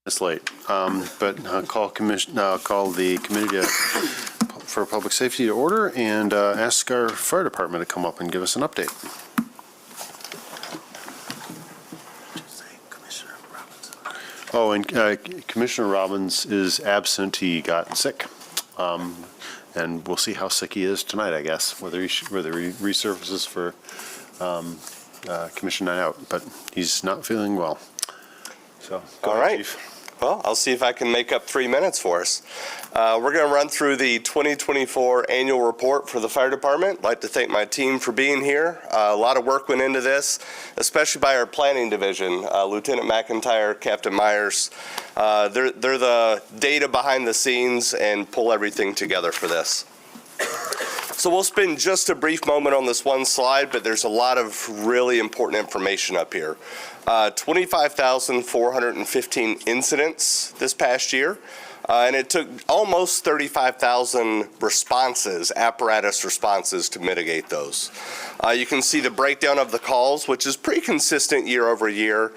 It's late, but call the committee for public safety to order and ask our fire department to come up and give us an update. Oh, and Commissioner Robbins is absent. He got sick, and we'll see how sick he is tonight. I guess whether he resurfaces for Commission Night Out, but he's not feeling well. So all right. Chief. Well, I'll see if I can make up 3 minutes for us. We're going to run through the 2024 annual report for the fire department. I'd like to thank my team for being here. A lot of work went into this, especially by our planning division, Lieutenant McIntyre, Captain Myers. They're the data behind the scenes and pull everything together for this. So we'll spend just a brief moment on this one slide, but there's a lot of really important information up here. 25,415 incidents this past year, and it took almost 35,000 responses, apparatus responses, to mitigate those. You can see the breakdown of the calls, which is pretty consistent year over year.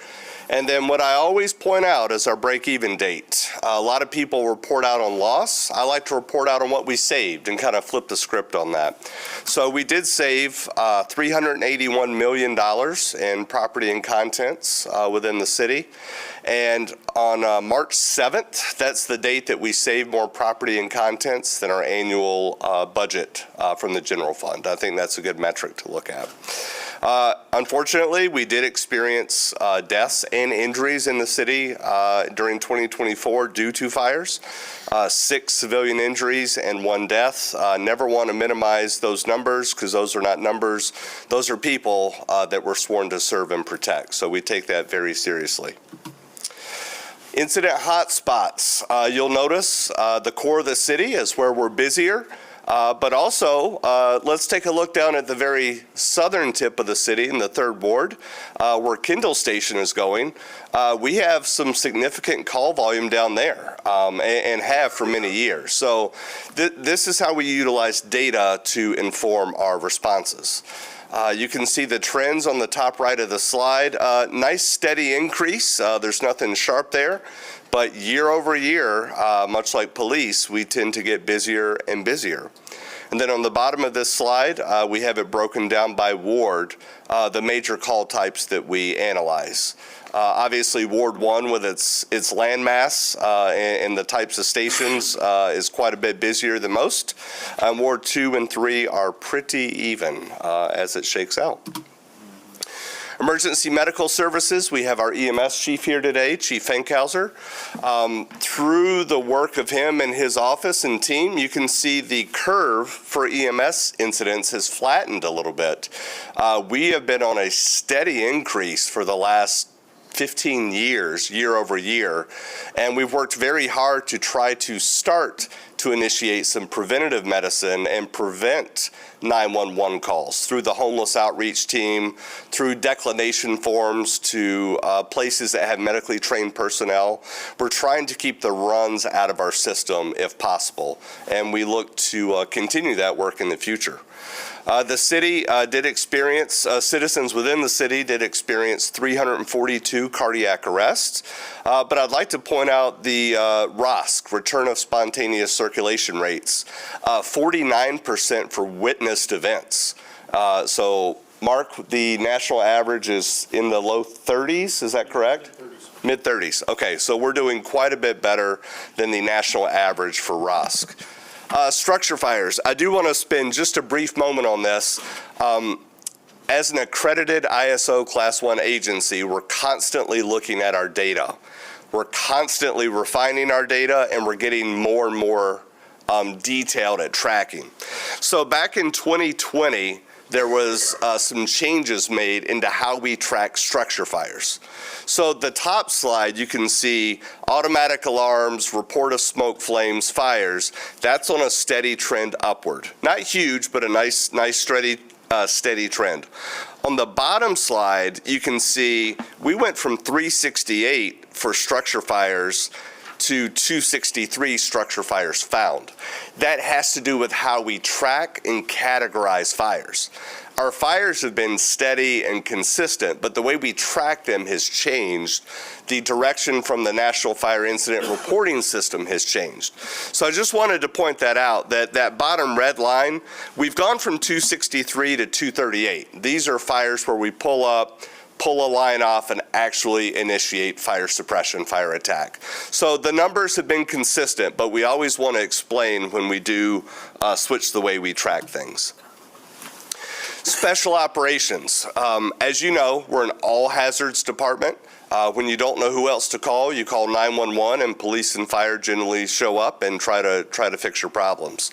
And then what I always point out is our break-even date. A lot of people report out on loss. I like to report out on what we saved and kind of flip the script on that. So we did save $381 million in property and contents within the city. And on March 7th, that's the date that we saved more property and contents than our annual budget from the general fund. I think that's a good metric to look at. Unfortunately, we did experience deaths and injuries in the city during 2024 due to fires. 6 civilian injuries and 1 death. Never want to minimize those numbers because those are not numbers. Those are people that were sworn to serve and protect. So we take that very seriously. Incident hotspots. You'll notice the core of the city is where we're busier. But also, let's take a look down at the very southern tip of the city in the 3rd Ward, where Kendall Station is going. We have some significant call volume down there, and have for many years. So this is how we utilize data to inform our responses. You can see the trends on the top right of the slide. Nice steady increase. There's nothing sharp there. But year over year, much like police, we tend to get busier and busier. And then on the bottom of this slide, we have it broken down by ward, the major call types that we analyze. Obviously, Ward 1 with its landmass and the types of stations is quite a bit busier than most. Ward 2 and 3 are pretty even as it shakes out. Emergency medical services, we have our EMS chief here today, Chief Fankhauser. Through the work of him and his office and team, you can see the curve for EMS incidents has flattened a little bit. We have been on a steady increase for the last 15 years, year over year, and we've worked very hard to try to start to initiate some preventative medicine and prevent 911 calls through the homeless outreach team, through declination forms to places that have medically trained personnel. We're trying to keep the runs out of our system if possible, and we look to continue that work in the future. The city did experience, citizens within the city did experience 342 cardiac arrests, but I'd like to point out the ROSC, return of spontaneous circulation rates, 49% for witnessed events. So Mark, the national average is in the low 30s, is that correct? Mid-30s. Okay, so we're doing quite a bit better than the national average for ROSC. Structure fires. I do want to spend just a brief moment on this. As an accredited ISO Class 1 agency, we're constantly looking at our data. We're constantly refining our data, and we're getting more and more detailed at tracking. So back in 2020, there was some changes made into how we track structure fires. So the top slide, you can see automatic alarms, report of smoke, flames, fires. That's on a steady trend upward. Not huge, but a nice steady trend. On the bottom slide, you can see we went from 368 for structure fires to 263 structure fires found. That has to do with how we track and categorize fires. Our fires have been steady and consistent, but the way we track them has changed. The direction from the National Fire Incident Reporting System has changed. So I just wanted to point that out, that bottom red line, we've gone from 263 to 238. These are fires where we pull a line off and actually initiate fire suppression, fire attack. So the numbers have been consistent, but we always want to explain when we do switch the way we track things. Special operations. As you know, we're an all hazards department. When you don't know who else to call, you call 911, and police and fire generally show up and try to fix your problems.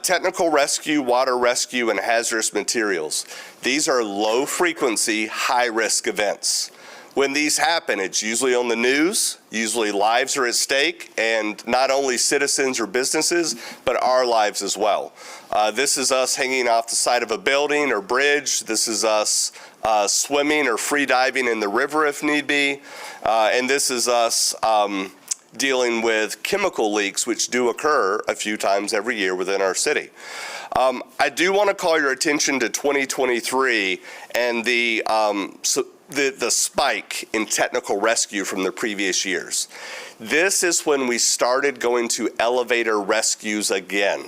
Technical rescue, water rescue, and hazardous materials. These are low frequency, high risk events. When these happen, it's usually on the news, usually lives are at stake, and not only citizens or businesses, but our lives as well. This is us hanging off the side of a building or bridge. This is us swimming or free diving in the river if need be. And this is us dealing with chemical leaks, which do occur a few times every year within our city. I do want to call your attention to 2023 and the spike in technical rescue from the previous years. This is when we started going to elevator rescues again.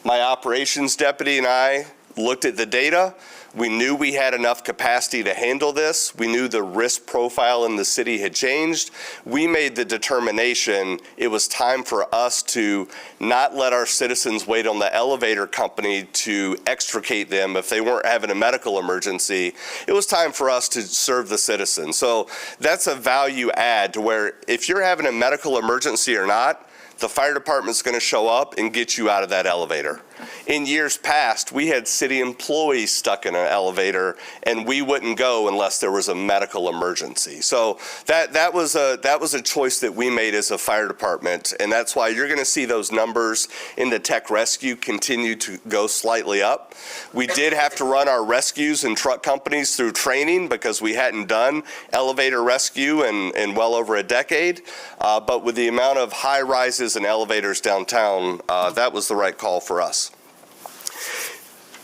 My operations deputy and I looked at the data. We knew we had enough capacity to handle this. We knew the risk profile in the city had changed. We made the determination it was time for us to not let our citizens wait on the elevator company to extricate them if they weren't having a medical emergency. It was time for us to serve the citizen. So that's a value add to where if you're having a medical emergency or not, the fire department's going to show up and get you out of that elevator. In years past, we had city employees stuck in an elevator, and we wouldn't go unless there was a medical emergency. So that was a choice that we made as a fire department, and that's why you're going to see those numbers in the tech rescue continue to go slightly up. We did have to run our rescues and truck companies through training because we hadn't done elevator rescue in well over a decade, but with the amount of high rises and elevators downtown, that was the right call for us.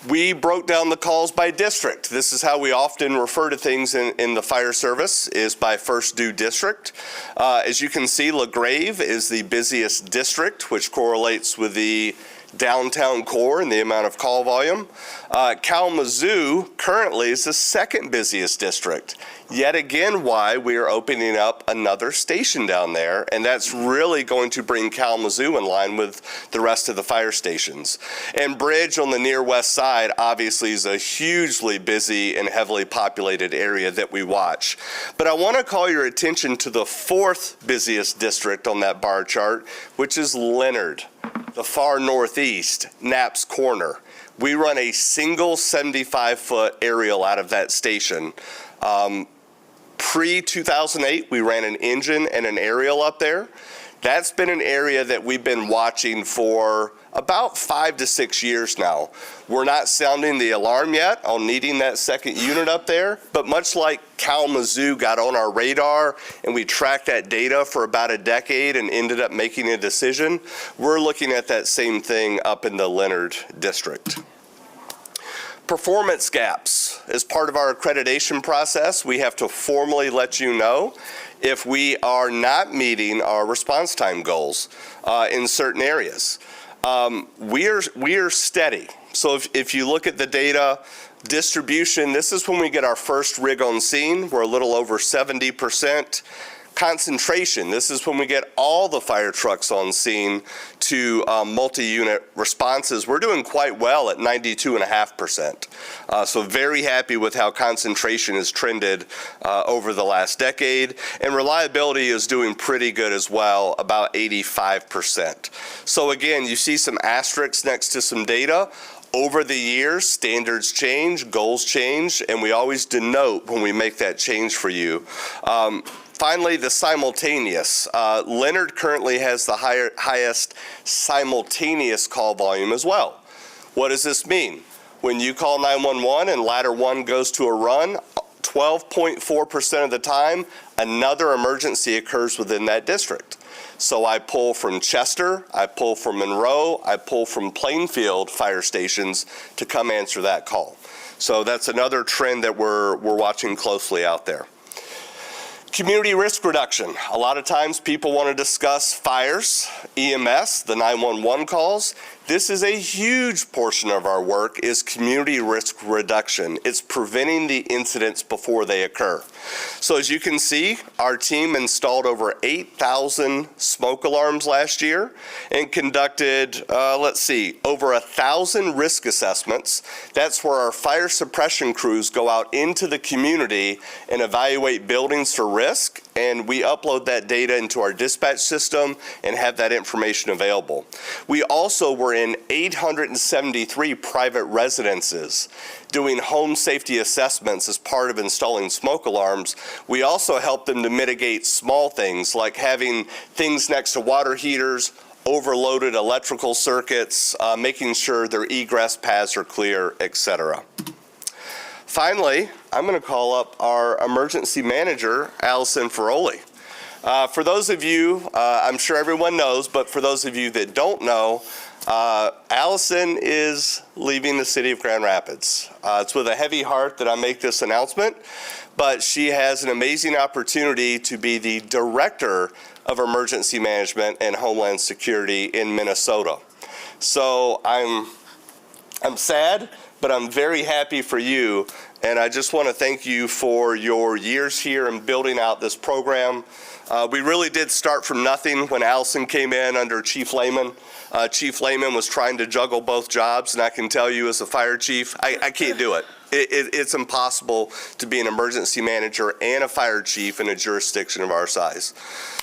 We broke down the calls by district. This is how we often refer to things in the fire service, is by first due district. As you can see, LaGrave is the busiest district, which correlates with the downtown core and the amount of call volume. Kalamazoo currently is the second busiest district. Yet again, why we are opening up another station down there, and that's really going to bring Kalamazoo in line with the rest of the fire stations. And Bridge on the near west side obviously is a hugely busy and heavily populated area that we watch. But I want to call your attention to the fourth busiest district on that bar chart, which is Leonard, the far northeast, Knapp's Corner. We run a single 75-foot aerial out of that station. Pre-2008, we ran an engine and an aerial up there. That's been an area that we've been watching for about 5 to 6 years now. We're not sounding the alarm yet on needing that second unit up there, but much like Kalamazoo got on our radar and we tracked that data for about a decade and ended up making a decision, we're looking at that same thing up in the Leonard district. Performance gaps. As part of our accreditation process, we have to formally let you know if we are not meeting our response time goals in certain areas. We are steady. So if you look at the data distribution, this is when we get our first rig on scene. We're a little over 70%. Concentration, this is when we get all the fire trucks on scene to multi-unit responses. We're doing quite well at 92.5%. So very happy with how concentration has trended over the last decade. And reliability is doing pretty good as well, about 85%. So again, you see some asterisks next to some data. Over the years, standards change, goals change, and we always denote when we make that change for you. Finally, the simultaneous. Leonard currently has the highest simultaneous call volume as well. What does this mean? When you call 911 and ladder 1 goes to a run, 12.4% of the time, another emergency occurs within that district. So I pull from Chester, I pull from Monroe, I pull from Plainfield fire stations to come answer that call. So that's another trend that we're watching closely out there. Community risk reduction. A lot of times people want to discuss fires, EMS, the 911 calls. This is a huge portion of our work is community risk reduction. It's preventing the incidents before they occur. So as you can see, our team installed over 8,000 smoke alarms last year and conducted, over 1,000 risk assessments. That's where our fire suppression crews go out into the community and evaluate buildings for risk, and we upload that data into our dispatch system and have that information available. We also were in 873 private residences doing home safety assessments as part of installing smoke alarms. We also help them to mitigate small things like having things next to water heaters, overloaded electrical circuits, making sure their egress paths are clear, etc. Finally, I'm going to call up our emergency manager, Allison Ferroli. For those of you, I'm sure everyone knows, but for those of you that don't know, Allison is leaving the city of Grand Rapids. It's with a heavy heart that I make this announcement, but she has an amazing opportunity to be the Director of Emergency Management and Homeland Security in Minnesota. So I'm sad, but I'm very happy for you, and I just want to thank you for your years here in building out this program. We really did start from nothing when Allison came in under Chief Lehman. Chief Lehman was trying to juggle both jobs, and I can tell you as a fire chief, I can't do it. It's impossible to be an emergency manager and a fire chief in a jurisdiction of our size.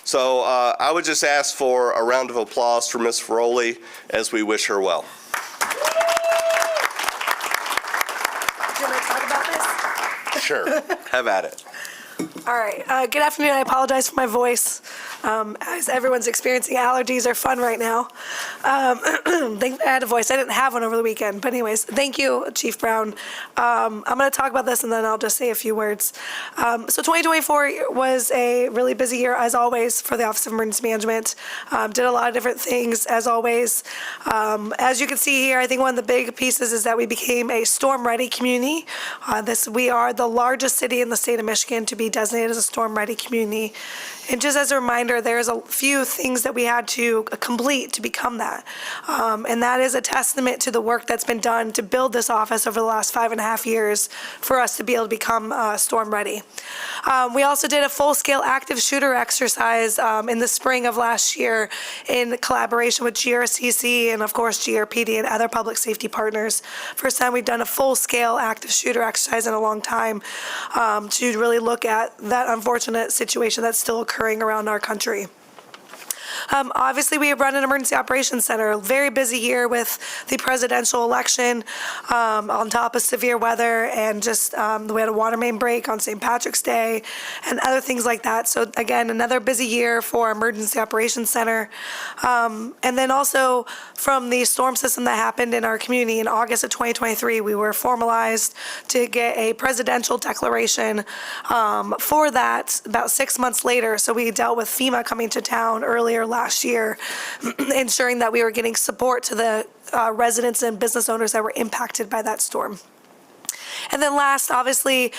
So I would just ask for a round of applause for Ms. Ferroli as we wish her well. Sure. Have at it. All right. Good afternoon. I apologize for my voice. As everyone's experiencing allergies are fun right now. Think I had a voice. I didn't have one over the weekend. But anyways, thank you, Chief Brown. I'm going to talk about this and then I'll just say a few words. So 2024 was a really busy year, as always, for the Office of Emergency Management. Did a lot of different things, as always. As you can see here, I think one of the big pieces is that we became a storm-ready community. We are the largest city in the state of Michigan to be designated as a storm-ready community. And just as a reminder, there's a few things that we had to complete to become that. And that is a testament to the work that's been done to build this office over the last 5.5 years for us to be able to become storm ready. We also did a full-scale active shooter exercise in the spring of last year in collaboration with GRCC and, of course, GRPD and other public safety partners. First time we've done a full-scale active shooter exercise in a long time to really look at that unfortunate situation that's still occurring around our country. Obviously, we have run an emergency operations center. A very busy year with the presidential election on top of severe weather and just we had a water main break on St. Patrick's Day and other things like that. So again, another busy year for our emergency operations center. And then also from the storm system that happened in our community in August of 2023, we were formalized to get a presidential declaration for that about 6 months later. So we dealt with FEMA coming to town earlier last year, ensuring that we were getting support to the residents and business owners that were impacted by that storm. And then last, obviously,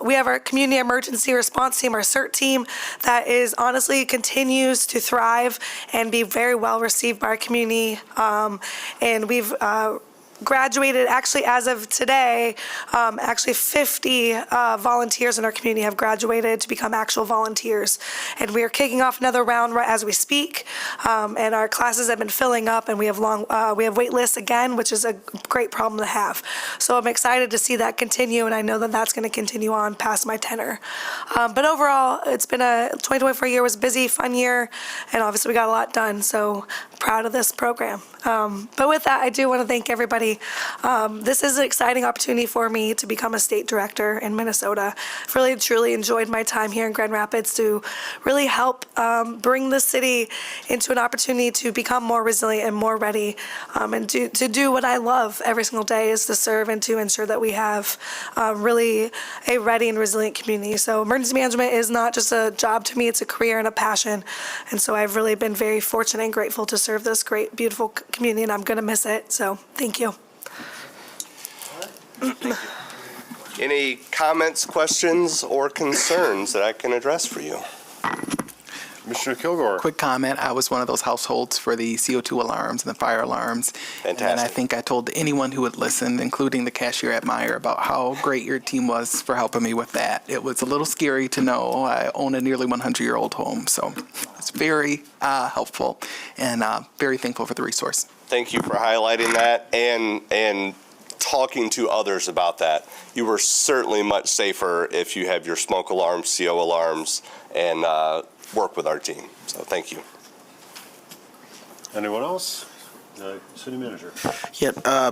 we have our community emergency response team, our CERT team, that is honestly continues to thrive and be very well received by our community. And we've graduated, actually, as of today, actually 50 volunteers in our community have graduated to become actual volunteers. And we are kicking off another round right as we speak. And our classes have been filling up, and we have wait lists again, which is a great problem to have. So I'm excited to see that continue, and I know that that's going to continue on past my tenure. But overall, it's been 2024 year was a busy, fun year, and obviously we got a lot done. So proud of this program. But with that, I do want to thank everybody. This is an exciting opportunity for me to become a state director in Minnesota. I've really, truly enjoyed my time here in Grand Rapids to really help bring the city into an opportunity to become more resilient and more ready, and to do what I love every single day is to serve and to ensure that we have really a ready and resilient community. So emergency management is not just a job to me, it's a career and a passion. And so I've really been very fortunate and grateful to serve this great, beautiful community, and I'm going to miss it. So thank you. Any comments, questions, or concerns that I can address for you? Commissioner Kilgore. Quick comment, I was one of those households for the CO2 alarms and the fire alarms. Fantastic. And I think I told anyone who had listened, including the cashier at Meijer, about how great your team was for helping me with that. It was a little scary to know I own a nearly 100-year-old home, so it's very helpful and very thankful for the resource. Thank you for highlighting that and talking to others about that. You were certainly much safer if you have your smoke alarms, CO alarms, and work with our team. So thank you. Anyone else? City Manager. Yeah,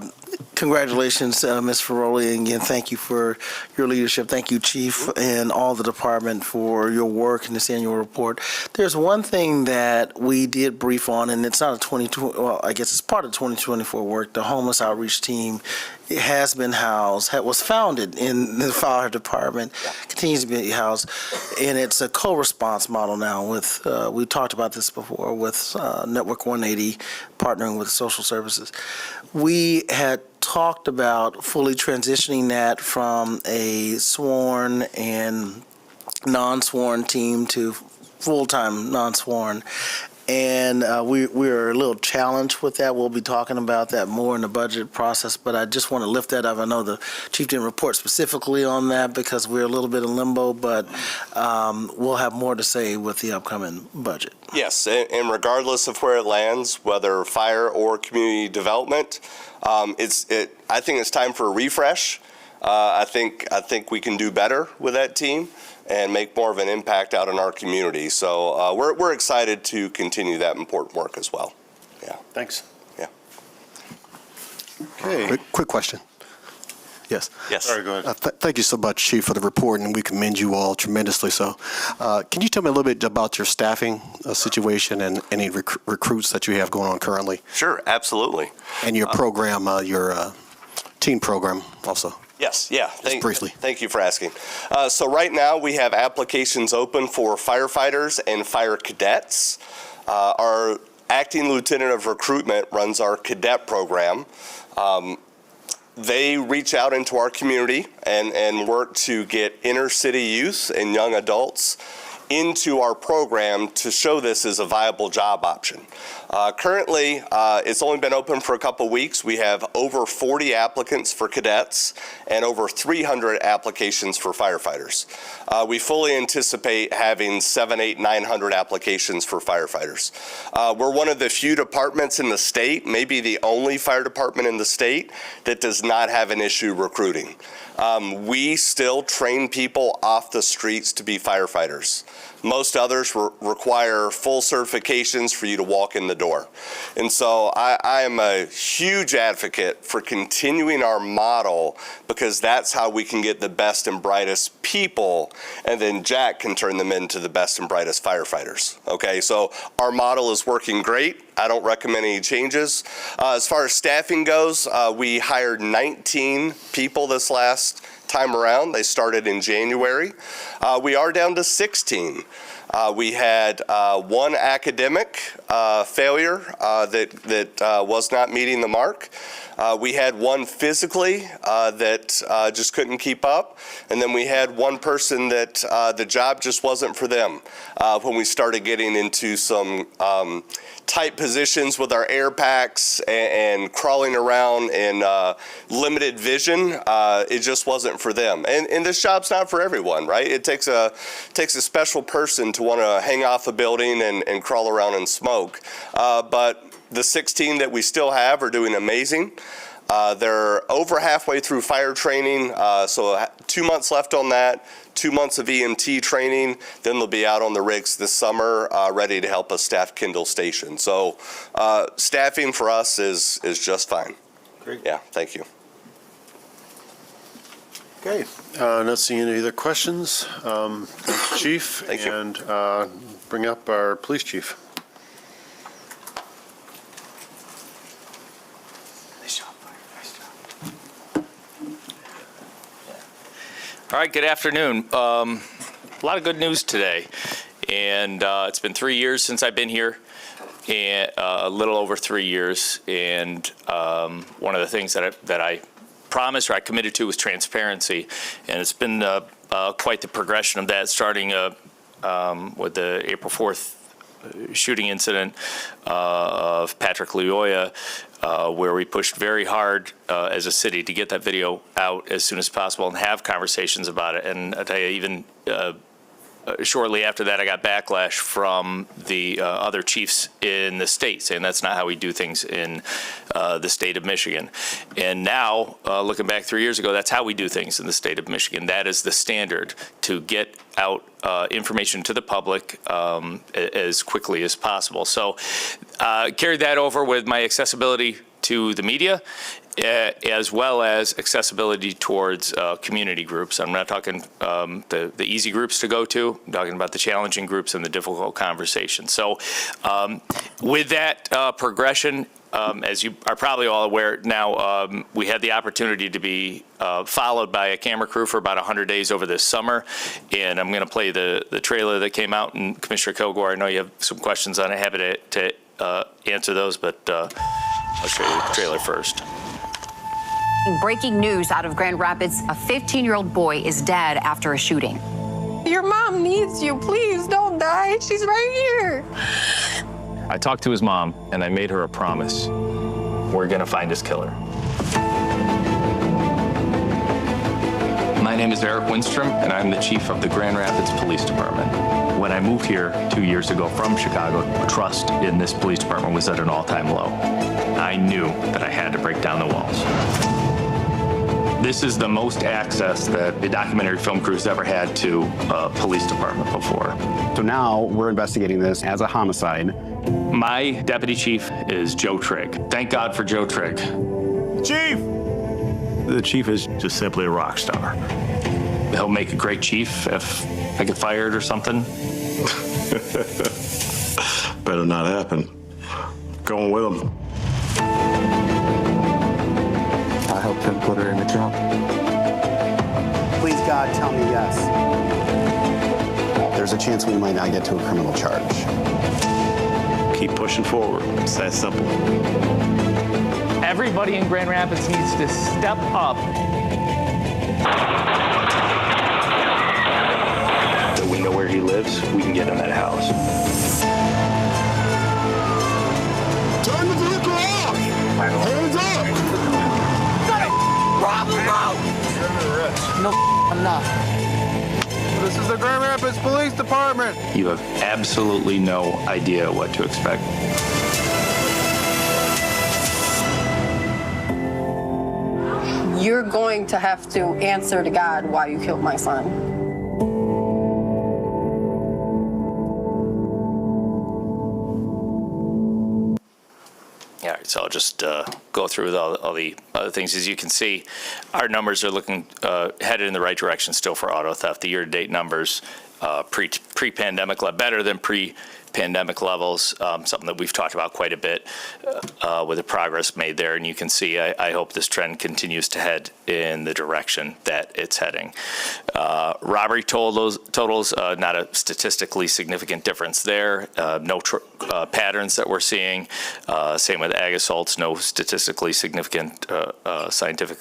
congratulations, Ms. Ferroli, and again, thank you for your leadership. Thank you, Chief, and all the department for your work in this annual report. There's one thing that we did brief on, and it's not a 2020, well, I guess it's part of 2024 work. The homeless outreach team, it has been housed, was founded in the fire department, continues to be housed, and it's a co-response model now with, we talked about this before, with Network 180 partnering with social services. We had talked about fully transitioning that from a sworn and non-sworn team to full-time non-sworn. And we're a little challenged with that. We'll be talking about that more in the budget process, but I just want to lift that up. I know the chief didn't report specifically on that because we're a little bit in limbo, but we'll have more to say with the upcoming budget. Yes, and regardless of where it lands, whether fire or community development, I think it's time for a refresh. I think we can do better with that team and make more of an impact out in our community. So we're excited to continue that important work as well. Yeah. Thanks. Yeah. Okay. Quick question. Yes. Yes. Sorry, go ahead. Thank you so much, Chief, for the report, and we commend you all tremendously. So, can you tell me a little bit about your staffing situation and any recruits that you have going on currently, Sure, absolutely. and your program, your teen program also? Yes, yeah. briefly. Thank you for asking. So right now, we have applications open for firefighters and fire cadets. Our acting lieutenant of recruitment runs our cadet program. They reach out into our community and work to get inner city youth and young adults into our program to show this as a viable job option. Currently, it's only been open for a couple weeks. We have over 40 applicants for cadets and over 300 applications for firefighters. We fully anticipate having 700, 800, 900 applications for firefighters. We're one of the few departments in the state, maybe the only fire department in the state, that does not have an issue recruiting. We still train people off the streets to be firefighters. Most others require full certifications for you to walk in the door. And so I am a huge advocate for continuing our model, because that's how we can get the best and brightest people, and then Jack can turn them into the best and brightest firefighters. Okay, so our model is working great. I don't recommend any changes. As far as staffing goes, we hired 19 people this last time around. They started in January. We are down to 16. We had one academic failure that was not meeting the mark. We had one physically that just couldn't keep up. And then we had one person that the job just wasn't for them. When we started getting into some tight positions with our air packs and crawling around in limited vision, it just wasn't for them. And this job's not for everyone, right? It takes a special person to want to hang off a building and crawl around and smoke. But the 16 that we still have are doing amazing. They're over halfway through fire training, so 2 months left on that, 2 months of EMT training, then they'll be out on the rigs this summer, ready to help us staff Kendall Station. So staffing for us is just fine. Great. Yeah, thank you. Okay, not seeing any other questions. Chief, Thank you. and bring up our police chief. All right, good afternoon. A lot of good news today, and it's been 3 years since I've been here, and a little over 3 years. And one of the things that I promised or I committed to was transparency, and it's been quite the progression of that, starting with the April 4th shooting incident of Patrick Lyoya, where we pushed very hard as a city to get that video out as soon as possible and have conversations about it. And I'll tell you, even shortly after that, I got backlash from the other chiefs in the state saying that's not how we do things in the state of Michigan. And now, looking back 3 years ago, that's how we do things in the state of Michigan. That is the standard, to get out information to the public as quickly as possible. So carried that over with my accessibility to the media, as well as accessibility towards community groups. I'm not talking the easy groups to go to. I'm talking about the challenging groups and the difficult conversations. So with that progression, as you are probably all aware now, we had the opportunity to be followed by a camera crew for about 100 days over this summer. And I'm going to play the trailer that came out. And Commissioner Kilgore, I know you have some questions on it. Happy to answer those, but I'll show you the trailer first. Breaking news out of Grand Rapids, a 15-year-old boy is dead after a shooting. Your mom needs you. Please don't die. She's right here. I talked to his mom, and I made her a promise. We're going to find his killer. My name is Eric Winstrom, and I'm the chief of the Grand Rapids Police Department. When I moved here 2 years ago from Chicago, trust in this police department was at an all-time low. I knew that I had to break down the walls. This is the most access that a documentary film crew's ever had to a police department before. So now we're investigating this as a homicide. My deputy chief is Joe Trigg. Thank God for Joe Trigg. Chief! The chief is just simply a rock star. He'll make a great chief if I get fired or something. Better not happen. Going with him. I helped him put her in the trunk. Please, God, tell me yes. There's a chance we might not get to a criminal charge. Keep pushing forward. It's that simple. Everybody in Grand Rapids needs to step up. That we know where he lives, we can get him that house. Turn the vehicle off! Hands up! No, I'm not. This is the Grand Rapids Police Department. You have absolutely no idea what to expect. You're going to have to answer to God why you killed my son. All right, so I'll just go through with all the other things. As you can see, our numbers are looking headed in the right direction still for auto theft. The year-to-date numbers pre-pandemic, better than pre-pandemic levels, something that we've talked about quite a bit with the progress made there. And you can see, I hope this trend continues to head in the direction that it's heading. Robbery totals, not a statistically significant difference there. No patterns that we're seeing. Same with ag assaults, no statistically significant scientific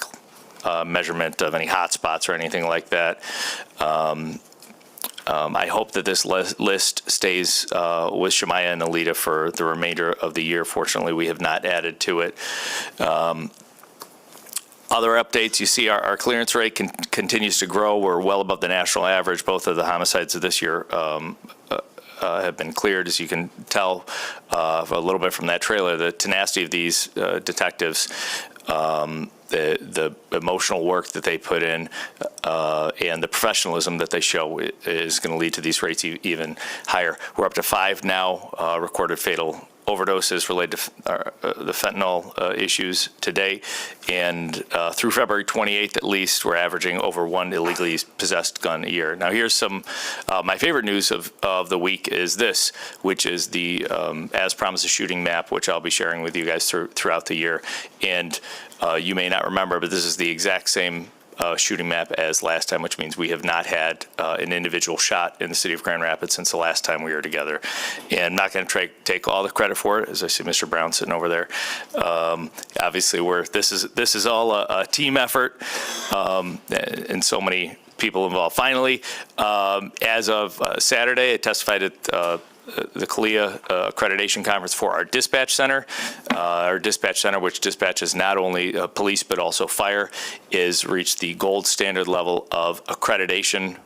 measurement of any hot spots or anything like that. I hope that this list stays with Shemaya and Alita for the remainder of the year. Fortunately, we have not added to it. Other updates, you see our clearance rate continues to grow. We're well above the national average. Both of the homicides of this year have been cleared, as you can tell a little bit from that trailer. The tenacity of these detectives, the emotional work that they put in, and the professionalism that they show is going to lead to these rates even higher. We're up to 5 now recorded fatal overdoses related to the fentanyl issues today, and through February 28th at least, we're averaging over 1 illegally possessed gun a year. Now here's some, my favorite news of the week is this, which is the As Promised a Shooting map, which I'll be sharing with you guys throughout the year. And you may not remember, but this is the exact same shooting map as last time, which means we have not had an individual shot in the city of Grand Rapids since the last time we were together. And I'm not going to take all the credit for it, as I see Mr. Brown sitting over there. Obviously, this is all a team effort, and so many people involved. Finally, as of Saturday, I testified at the CALEA accreditation conference for our dispatch center. Our dispatch center, which dispatches not only police but also fire, is reached the gold standard level of accreditation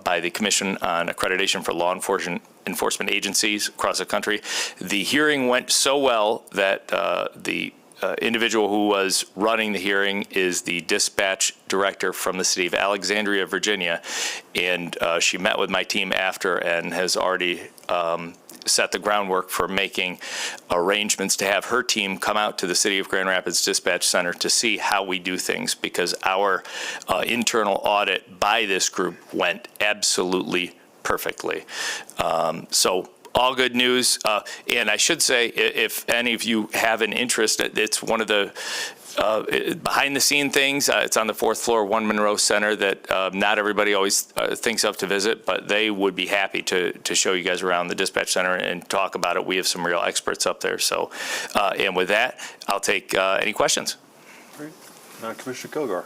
by the Commission on Accreditation for Law Enforcement Agencies across the country. The hearing went so well that the individual who was running the hearing is the dispatch director from the city of Alexandria, Virginia, and she met with my team after and has already set the groundwork for making arrangements to have her team come out to the City of Grand Rapids Dispatch Center to see how we do things, because our internal audit by this group went absolutely perfectly. So all good news. And I should say, if any of you have an interest, it's one of the behind the scene things. It's on the 4th floor, 1 Monroe Center, that not everybody always thinks of to visit, but they would be happy to show you guys around the dispatch center and talk about it. We have some real experts up there. So, and with that, I'll take any questions. Great. Commissioner Kilgore.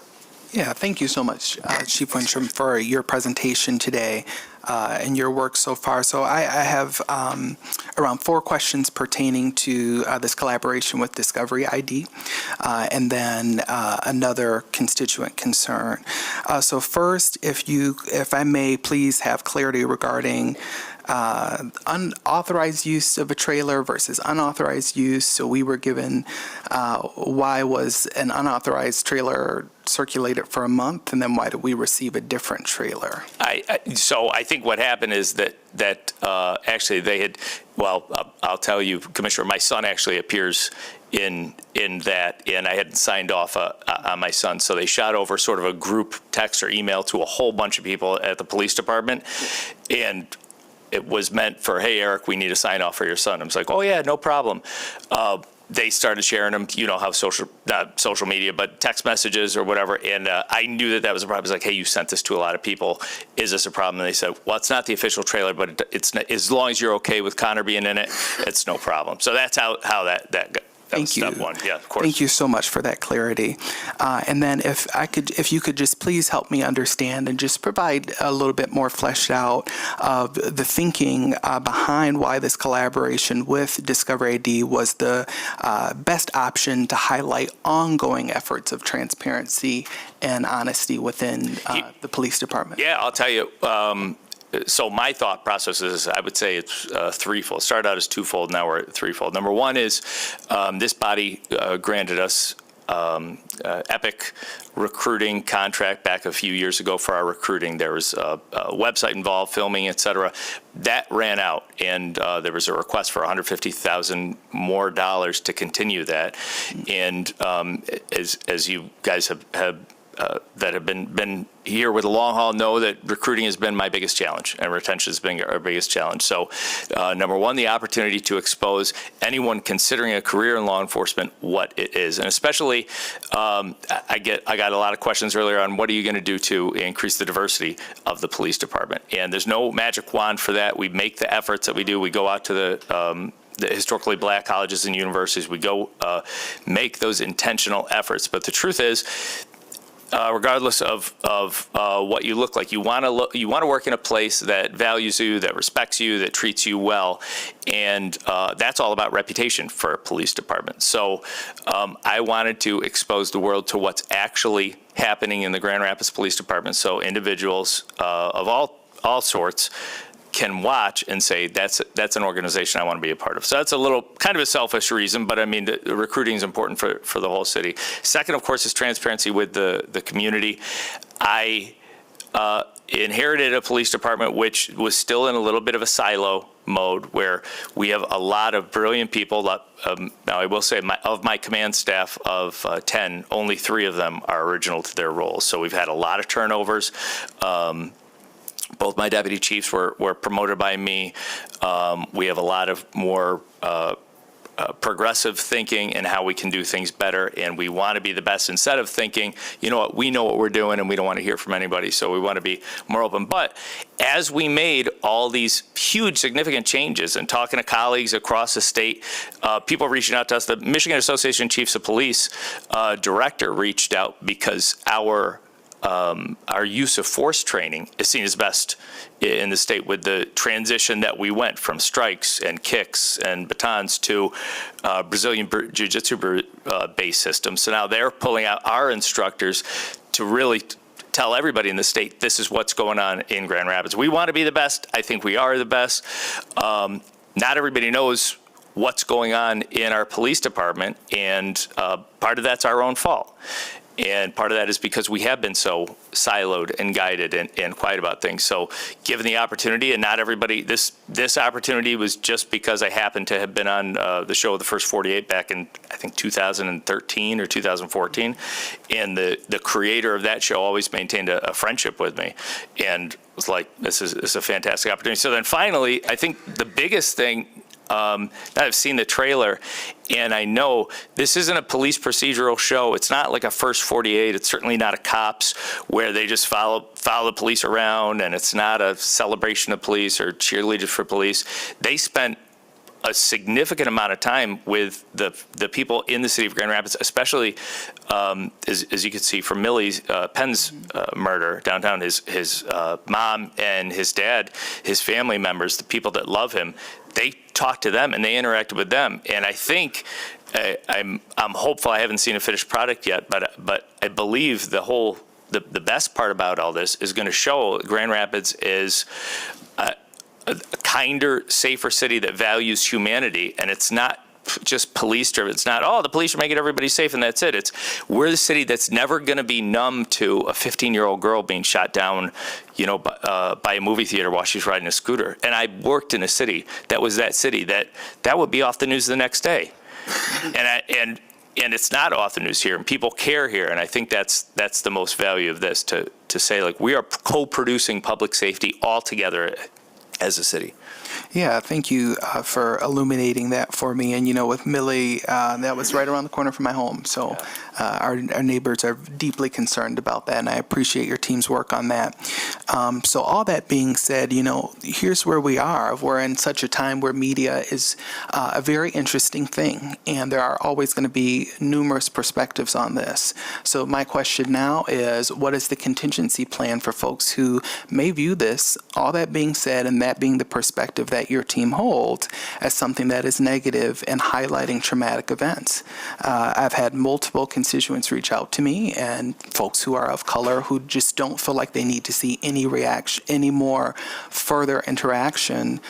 Yeah, thank you so much, Chief Winstrom, for your presentation today and your work so far. So I have around 4 questions pertaining to this collaboration with Discovery ID, and then another constituent concern. So first, if I may please have clarity regarding unauthorized use of a trailer versus unauthorized use. So we were given why was an unauthorized trailer circulated for a month, and then why did we receive a different trailer? So I think what happened is that actually they had, well, I'll tell you, Commissioner, my son actually appears in that, and I hadn't signed off on my son. So they shot over sort of a group text or email to a whole bunch of people at the police department, and it was meant for, hey, Eric, we need a sign off for your son. I was like, oh yeah, no problem. They started sharing them, you know how not social media, but text messages or whatever. And I knew that was a problem. I was like, hey, you sent this to a lot of people. Is this a problem? And they said, well, it's not the official trailer, but it's not, as long as you're okay with Connor being in it, it's no problem. So that's how that Thank you. Step one. Yeah, of course. Thank you so much for that clarity. And then if you could just please help me understand and just provide a little bit more fleshed out of the thinking behind why this collaboration with Discover AD was the best option to highlight ongoing efforts of transparency and honesty within the police department. Yeah, I'll tell you. So my thought process is, I would say it's threefold. Started out as twofold, now we're at threefold. Number one is this body granted us EPIC recruiting contract back a few years ago for our recruiting. There was a website involved, filming, et cetera. That ran out, and there was a request for $150,000 more to continue that. And as you guys have that have been here with the long haul know that recruiting has been my biggest challenge and retention has been our biggest challenge. So number one, the opportunity to expose anyone considering a career in law enforcement what it is. And especially I got a lot of questions earlier on what are you going to do to increase the diversity of the police department. And there's no magic wand for that. We make the efforts that we do. We go out to the historically black colleges and universities. We go make those intentional efforts. But the truth is, regardless of what you look like, you want to work in a place that values you, that respects you, that treats you well, and that's all about reputation for a police department. So I wanted to expose the world to what's actually happening in the Grand Rapids Police Department, so individuals of all sorts can watch and say, that's an organization I want to be a part of. So that's a little kind of a selfish reason, but I mean, the recruiting is important for the whole city. Second, of course, is transparency with the community. I inherited a police department which was still in a little bit of a silo mode where we have a lot of brilliant people. Now, I will say, of my command staff of 10, only 3 of them are original to their roles. So we've had a lot of turnovers. Both my deputy chiefs were promoted by me. We have a lot of more progressive thinking and how we can do things better, and we want to be the best instead of thinking, you know what, we know what we're doing and we don't want to hear from anybody, so we want to be more open. But as we made all these huge, significant changes and talking to colleagues across the state, people reaching out to us, the Michigan Association of Chiefs of Police director reached out because our use of force training is seen as best in the state with the transition that we went from strikes and kicks and batons to Brazilian Jiu-Jitsu based systems. So now they're pulling out our instructors to really tell everybody in the state, this is what's going on in Grand Rapids. We want to be the best. I think we are the best. Not everybody knows what's going on in our police department, and part of that's our own fault. And part of that is because we have been so siloed and guided and quiet about things. So given the opportunity, and not everybody, this opportunity was just because I happened to have been on the show The First 48 back in, I think, 2013 or 2014. And the creator of that show always maintained a friendship with me. And was like, this is a fantastic opportunity. So then finally, I think the biggest thing, now I've seen the trailer, and I know this isn't a police procedural show. It's not like a First 48. It's certainly not a Cops where they just follow the police around, and it's not a celebration of police or cheerleaders for police. They spent a significant amount of time with the people in the city of Grand Rapids, especially as you can see from Millie's Penn's murder downtown. His mom and his dad, his family members, the people that love him, they talked to them and they interacted with them. And I think I'm hopeful. I haven't seen a finished product yet, but I believe the best part about all this is going to show Grand Rapids is a kinder, safer city that values humanity, and it's not just police driven. It's not, oh, the police are making everybody safe and that's it. It's, we're the city that's never going to be numb to a 15-year-old girl being shot down, you know, by a movie theater while she's riding a scooter. And I worked in a city that was that city that would be off the news the next day. And it's not off the news here, and people care here. And I think that's the most value of this, to say, like, we are co-producing public safety all together as a city. Yeah, thank you for illuminating that for me. And, you know, with Millie, that was right around the corner from my home. So our neighbors are deeply concerned about that, and I appreciate your team's work on that. So all that being said, you know, here's where we are. We're in such a time where media is a very interesting thing, and there are always going to be numerous perspectives on this. So my question now is, what is the contingency plan for folks who may view this, all that being said, and that being the perspective that your team holds, as something that is negative and highlighting traumatic events? I've had multiple constituents reach out to me, and folks who are of color who just don't feel like they need to see any reaction, any more further interaction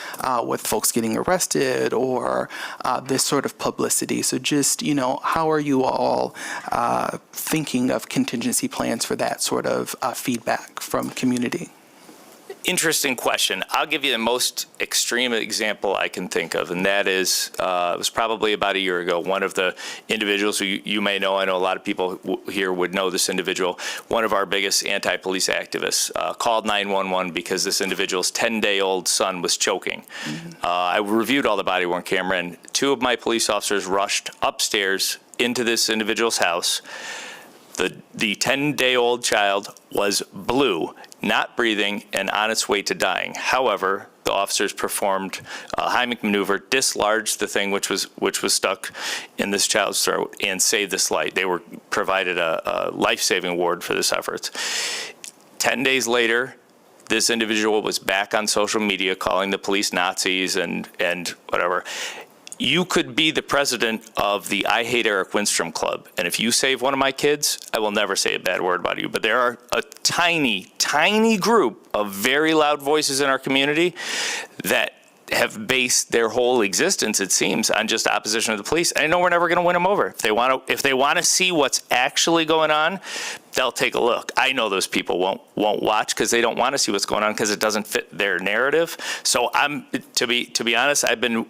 with folks getting arrested or this sort of publicity. So just, you know, how are you all thinking of contingency plans for that sort of feedback from community? Interesting question. I'll give you the most extreme example I can think of, and that is, it was probably about a year ago. One of the individuals who you may know, I know a lot of people here would know this individual, one of our biggest anti-police activists, called 911 because this individual's 10-day-old son was choking. I reviewed all the body-worn camera, and 2 of my police officers rushed upstairs into this individual's house. The 10-day-old child was blue, not breathing, and on its way to dying. However, the officers performed a Heimlich maneuver, dislodged the thing which was stuck in this child's throat, and saved this life. They were provided a life-saving award for this effort. 10 days later, this individual was back on social media calling the police Nazis and whatever. You could be the president of the I Hate Eric Winstrom Club, and if you save one of my kids, I will never say a bad word about you. But there are a tiny, tiny group of very loud voices in our community that have based their whole existence, it seems, on just opposition of the police. I know we're never going to win them over. If they want to see what's actually going on, they'll take a look. I know those people won't watch because they don't want to see what's going on because it doesn't fit their narrative. So to be honest, I've been.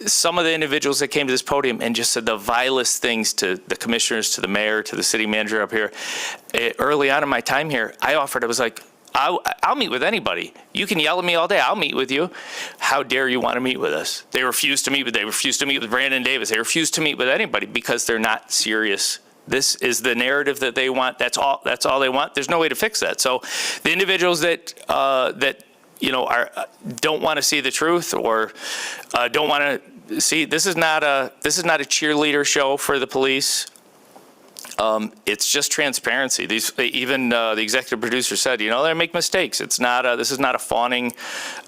Some of the individuals that came to this podium and just said the vilest things to the commissioners, to the mayor, to the city manager up here. Early on in my time here, I was like, I'll meet with anybody. You can yell at me all day. I'll meet with you. How dare you want to meet with us? They refused to meet with Brandon Davis. They refused to meet with anybody because they're not serious. This is the narrative that they want. That's all they want. There's no way to fix that. So the individuals that you know, don't want to see the truth or don't want to see. This is not a cheerleader show for the police. It's just transparency. Even the executive producer said, you know, they make mistakes. It's not. This is not a fawning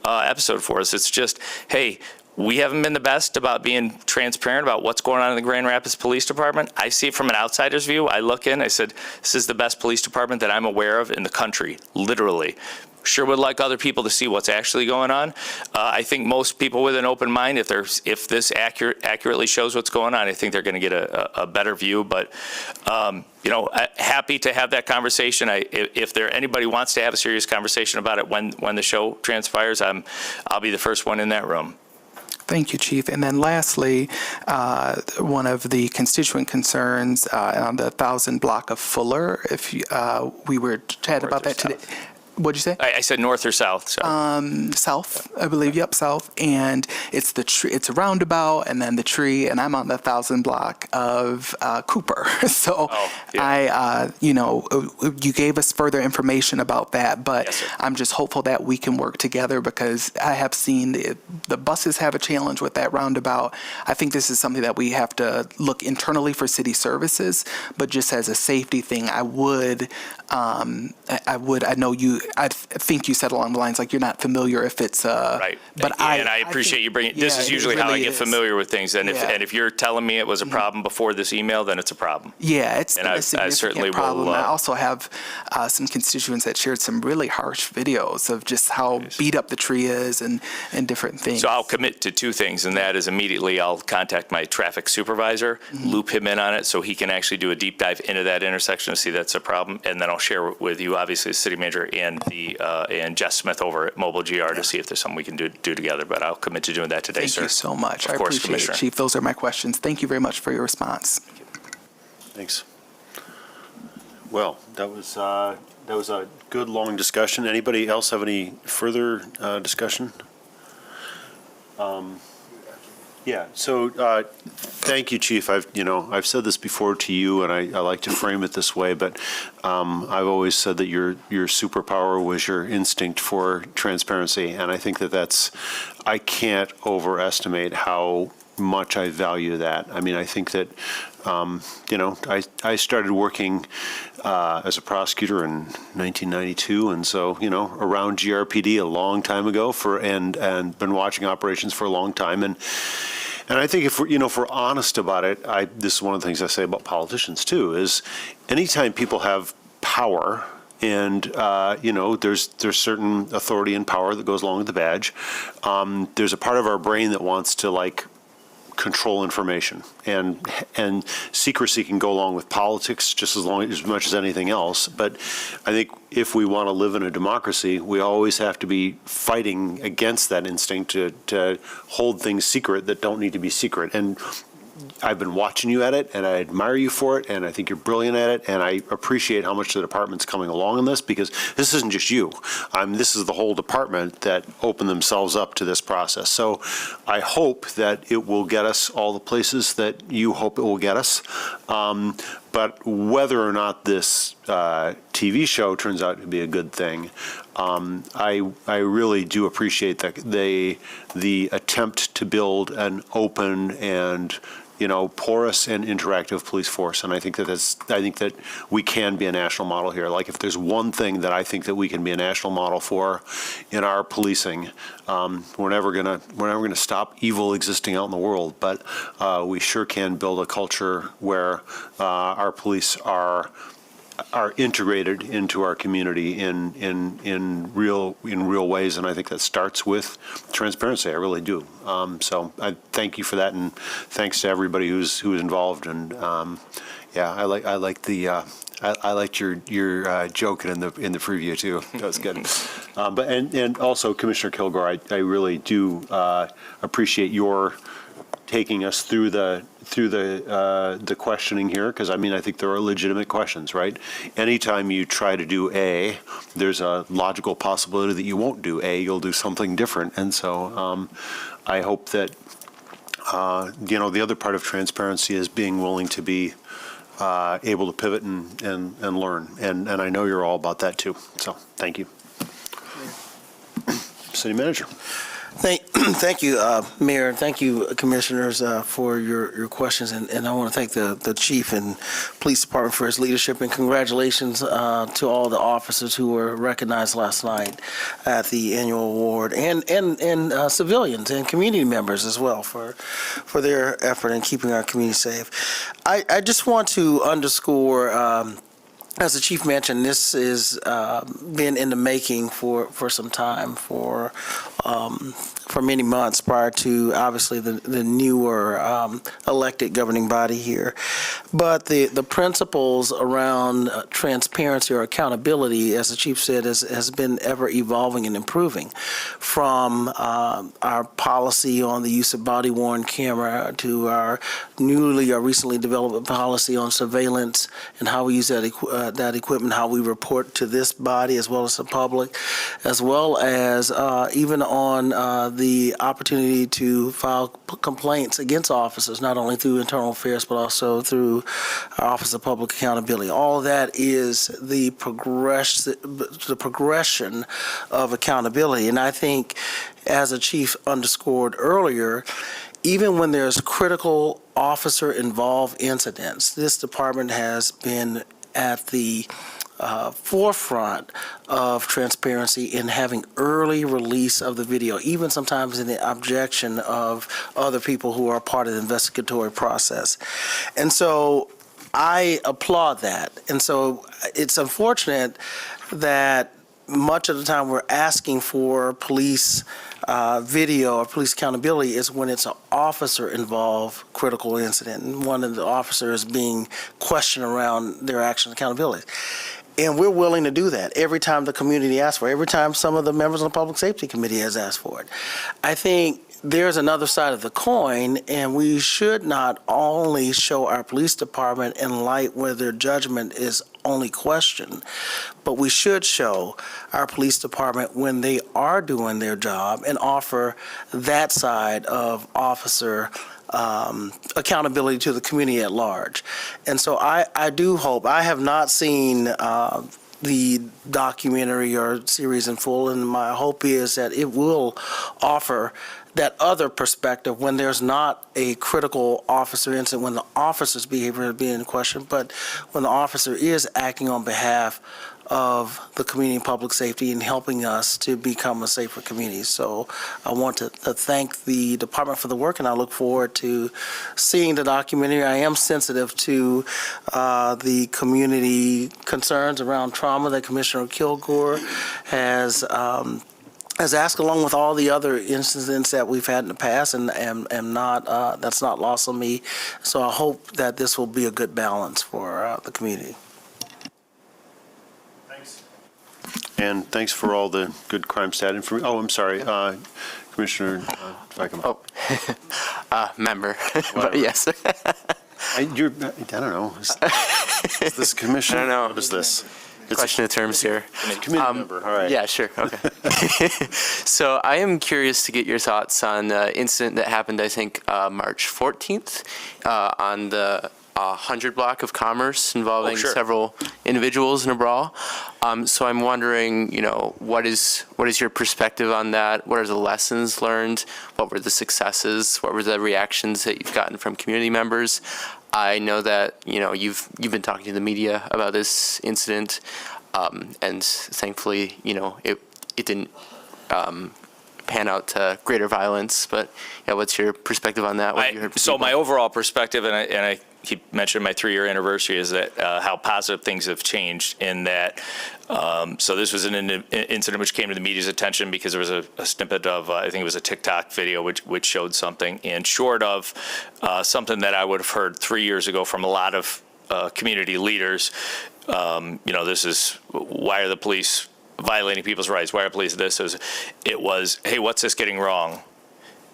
episode for us. It's just, hey, we haven't been the best about being transparent about what's going on in the Grand Rapids Police Department. I see it from an outsider's view. I look in, I said, this is the best police department that I'm aware of in the country, literally. Sure would like other people to see what's actually going on. I think most people with an open mind, if this accurately shows what's going on, I think they're going to get a better view. But you know, happy to have that conversation. If anybody wants to have a serious conversation about it when the show transpires, I'll be the first one in that room. Thank you, Chief. And then lastly, one of the constituent concerns on the 1000 block of Fuller, if we were chatting about that today. What'd you say? I said north or south. So. South, I believe. Yep, south. And it's the tree. It's a roundabout, and then the tree. And I'm on the 1000 block of Cooper. So you know, you gave us further information about that, but yes, I'm just hopeful that we can work together because I have seen the buses have a challenge with that roundabout. I think this is something that we have to look internally for city services, but just as a safety thing, I know you think you said along the lines like you're not familiar if it's Right. But And I appreciate you bringing, this is usually how I get familiar with things. And if you're telling me it was a problem before this email, then it's a problem. Yeah, it's And a I significant certainly will, problem. I also have some constituents that shared some really harsh videos of just how beat up the tree is and different things. So I'll commit to two things, and that is immediately I'll contact my traffic supervisor, loop him in on it so he can actually do a deep dive into that intersection to see that's a problem. And then I'll share with you, obviously, the city manager and and Jess Smith over at Mobile GR to see if there's something we can do together. But I'll commit to doing that today, Thank sir. you so much. Of I course, appreciate Commissioner. it, Chief. Those are my questions. Thank you very much for your response. Thanks. Well, that was a good, long discussion. Anybody else have any further discussion? Yeah, so thank you, Chief. I've said this before to you, and I like to frame it this way, but I've always said that your superpower was your instinct for transparency, and I think I can't overestimate how much I value that. I mean, I think that, I started working as a prosecutor in 1992, and so, around GRPD a long time ago and been watching operations for a long time. And I think if we're honest about it, this is one of the things I say about politicians too, is anytime people have power and, there's certain authority and power that goes along with the badge, there's a part of our brain that wants to control information, and secrecy can go along with politics just as much as anything else. But I think if we want to live in a democracy, we always have to be fighting against that instinct to hold things secret that don't need to be secret. And I've been watching you at it, and I admire you for it, and I think you're brilliant at it, and I appreciate how much the department's coming along in this, because this isn't just you. This is the whole department that opened themselves up to this process. So I hope that it will get us all the places that you hope it will get us. But whether or not this TV show turns out to be a good thing, I really do appreciate the attempt to build an open and porous and interactive police force, and I think that we can be a national model here. Like, if there's one thing that I think that we can be a national model for in our policing, we're never gonna stop evil existing out in the world, but we sure can build a culture where our police are integrated into our community in real ways, and I think that starts with transparency. I really do. So I thank you for that, and thanks to everybody who's involved. And I liked your joke in the preview too. That was good. And also Commissioner Kilgore, I really do appreciate your taking us through the questioning here, because I think there are legitimate questions, right? Anytime you try to do A, there's a logical possibility that you won't do A, you'll do something different. And so I hope that the other part of transparency is being willing to be able to pivot and learn, and I know you're all about that too. So thank you. City Manager. Thank you, Mayor. Thank you, Commissioners, for your questions. And I want to thank the Chief and Police Department for his leadership. And congratulations to all the officers who were recognized last night at the annual award, and civilians and community members as well for their effort in keeping our community safe. I just want to underscore, as the Chief mentioned, this has been in the making for some time, for many months prior to, obviously, the newer elected governing body here. But the principles around transparency or accountability, as the Chief said, has been ever evolving and improving, from our policy on the use of body-worn camera to our recently developed policy on surveillance and how we use that equipment, how we report to this body as well as the public, as well as even on the opportunity to file complaints against officers, not only through internal affairs, but also through our Office of Public Accountability. All of that is the progression of accountability. And I think, as the Chief underscored earlier, even when there's critical officer-involved incidents, this department has been at the forefront of transparency in having early release of the video, even sometimes in the objection of other people who are part of the investigatory process. And so I applaud that. And so it's unfortunate that much of the time we're asking for police video or police accountability is when it's an officer-involved critical incident and one of the officers being questioned around their action accountability. And we're willing to do that every time the community asks for it, every time some of the members of the Public Safety Committee has asked for it. I think there's another side of the coin, and we should not only show our police department in light where their judgment is only questioned, but we should show our police department when they are doing their job and offer that side of officer accountability to the community at large. And so I do hope, I have not seen the documentary or series in full, and my hope is that it will offer that other perspective when there's not a critical officer incident, when the officer's behavior is being questioned, but when the officer is acting on behalf of the community and public safety and helping us to become a safer community. So I want to thank the department for the work, and I look forward to seeing the documentary. I am sensitive to the community concerns around trauma that Commissioner Kilgore has asked, along with all the other incidents that we've had in the past, and not that's not lost on me. So I hope that this will be a good balance for the community. And thanks for all the good crime stat information. Oh, I'm sorry, Commissioner, if I can. Member, but yes. I don't know. Is this commission? I don't know. What is this? Question of terms here. Committee member, all right. Yeah, sure. Okay. So I am curious to get your thoughts on the incident that happened, I think, March 14th on the 100 block of Commerce involving several individuals in a brawl. So I'm wondering, what is your perspective on that? What are the lessons learned? What were the successes? What were the reactions that you've gotten from community members? I know that, you've been talking to the media about this incident, and thankfully, it didn't pan out to greater violence. But yeah, what's your perspective on that? What have you heard from So people? my overall perspective, and I keep mentioning my 3-year anniversary, is that how positive things have changed in that. So this was an incident which came to the media's attention because there was a snippet of, I think it was a TikTok video which showed something. And short of something that I would have heard 3 years ago from a lot of community leaders, this is, why are the police violating people's rights? Why are police this? It was, hey, what's this getting wrong?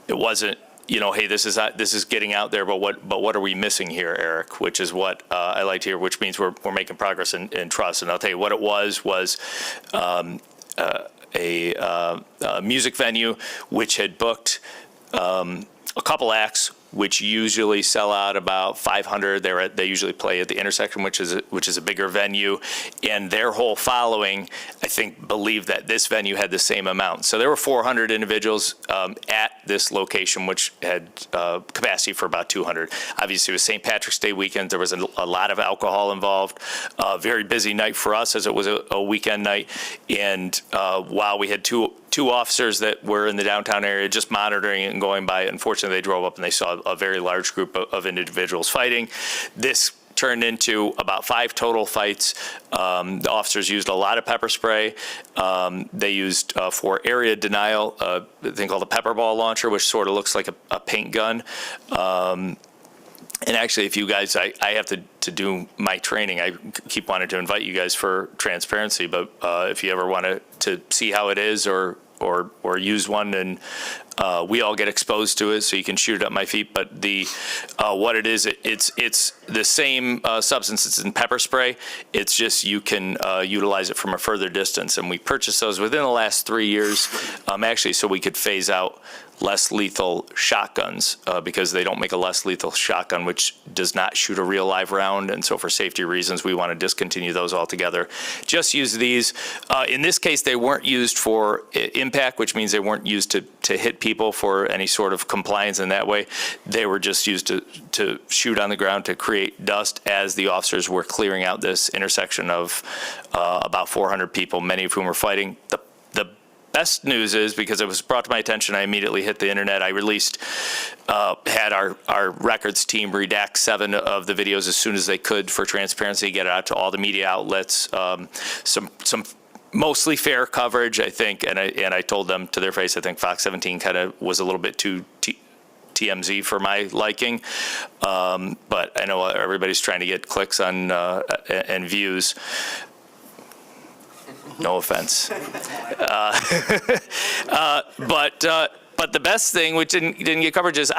It wasn't, hey, this is getting out there, but what are we missing here, Eric? Which is what I like to hear, which means we're making progress in trust. And I'll tell you what it was a music venue which had booked a couple acts which usually sell out about 500. They usually play at the Intersection, which is a bigger venue, and their whole following, I think, believed that this venue had the same amount. So there were 400 individuals at this location, which had capacity for about 200. Obviously, it was St. Patrick's Day weekend. There was a lot of alcohol involved. Very busy night for us, as it was a weekend night. And while we had two officers that were in the downtown area just monitoring it and going by, unfortunately, they drove up and they saw a very large group of individuals fighting. This turned into about 5 total fights. The officers used a lot of pepper spray. They used, for area denial, a thing called a pepper ball launcher, which sort of looks like a paint gun. And actually, if you guys, I have to do my training. I keep wanting to invite you guys for transparency, but if you ever want to see how it is or use one, and we all get exposed to it, so you can shoot it at my feet. But what it is, it's the same substance. It's in pepper spray. It's just you can utilize it from a further distance. And we purchased those within the last 3 years, actually, so we could phase out less lethal shotguns because they don't make a less lethal shotgun, which does not shoot a real live round. And so for safety reasons, we want to discontinue those altogether. Just use these. In this case, they weren't used for impact, which means they weren't used to hit people for any sort of compliance in that way. They were just used to shoot on the ground to create dust as the officers were clearing out this intersection of about 400 people, many of whom were fighting. The best news is, because it was brought to my attention, I immediately hit the internet. I released, had our records team redact 7 of the videos as soon as they could for transparency, get it out to all the media outlets. Some mostly fair coverage, I think, and I told them to their face, I think Fox 17 kind of was a little bit too TMZ for my liking, but I know everybody's trying to get clicks on and views. No offense. But the best thing, which didn't get coverage, is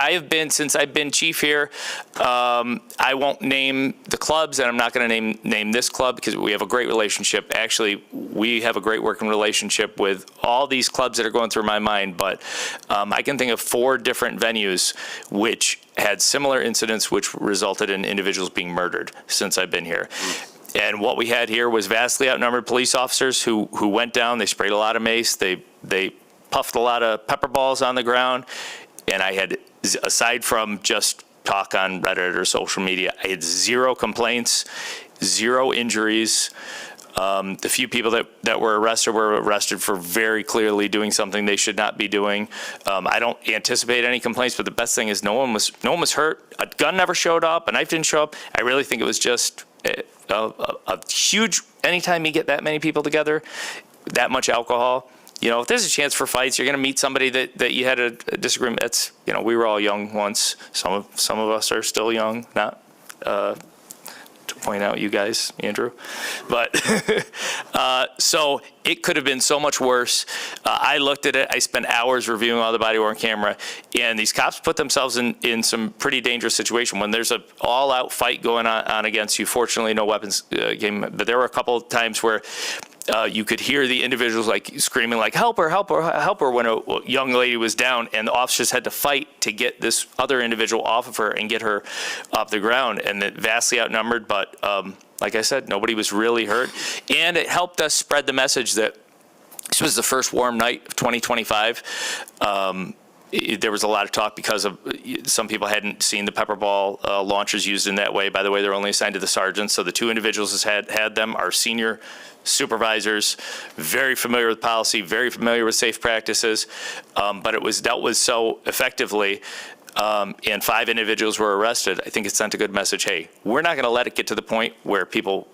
since I've been chief here, I won't name the clubs, and I'm not going to name this club because we have a great relationship. Actually, we have a great working relationship with all these clubs that are going through my mind, but I can think of 4 different venues which had similar incidents which resulted in individuals being murdered since I've been here. And what we had here was vastly outnumbered police officers who went down. They sprayed a lot of mace. They puffed a lot of pepper balls on the ground. And I had, aside from just talk on Reddit or social media, I had 0 complaints, 0 injuries. The few people that were arrested for very clearly doing something they should not be doing. I don't anticipate any complaints, but the best thing is no one was hurt. A gun never showed up. A knife didn't show up. I really think it was just a huge, anytime you get that many people together, that much alcohol, if there's a chance for fights, you're going to meet somebody that you had a disagreement. That's, we were all young once. Some of us are still young, not to point out you guys, Andrew. But so it could have been so much worse. I looked at it. I spent hours reviewing all the body-worn camera, and these cops put themselves in some pretty dangerous situation when there's an all-out fight going on against you. Fortunately, no weapons came, but there were a couple of times where you could hear the individuals screaming help her, help her, help her, when a young lady was down, and the officers had to fight to get this other individual off of her and get her off the ground, and it vastly outnumbered, but like I said, nobody was really hurt, and it helped us spread the message that this was the first warm night of 2025. There was a lot of talk because of some people hadn't seen the pepper ball launchers used in that way. By the way, they're only assigned to the sergeants, so the 2 individuals that had them are senior supervisors, very familiar with policy, very familiar with safe practices, but it was dealt with so effectively, and 5 individuals were arrested. I think it sent a good message. Hey, we're not going to let it get to the point where people.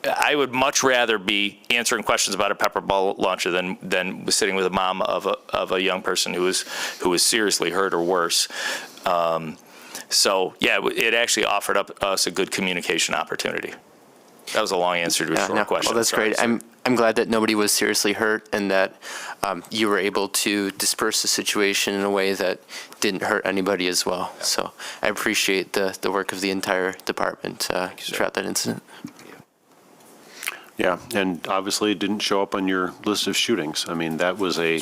I would much rather be answering questions about a pepper ball launcher than sitting with a mom of a young person who was seriously hurt or worse. So yeah, it actually offered up us a good communication opportunity. That was a long answer to a short question. Well, that's great. I'm glad that nobody was seriously hurt and that you were able to disperse the situation in a way that didn't hurt anybody as well. So I appreciate the work of the entire department throughout that incident. Yeah, and obviously it didn't show up on your list of shootings. I mean, that was a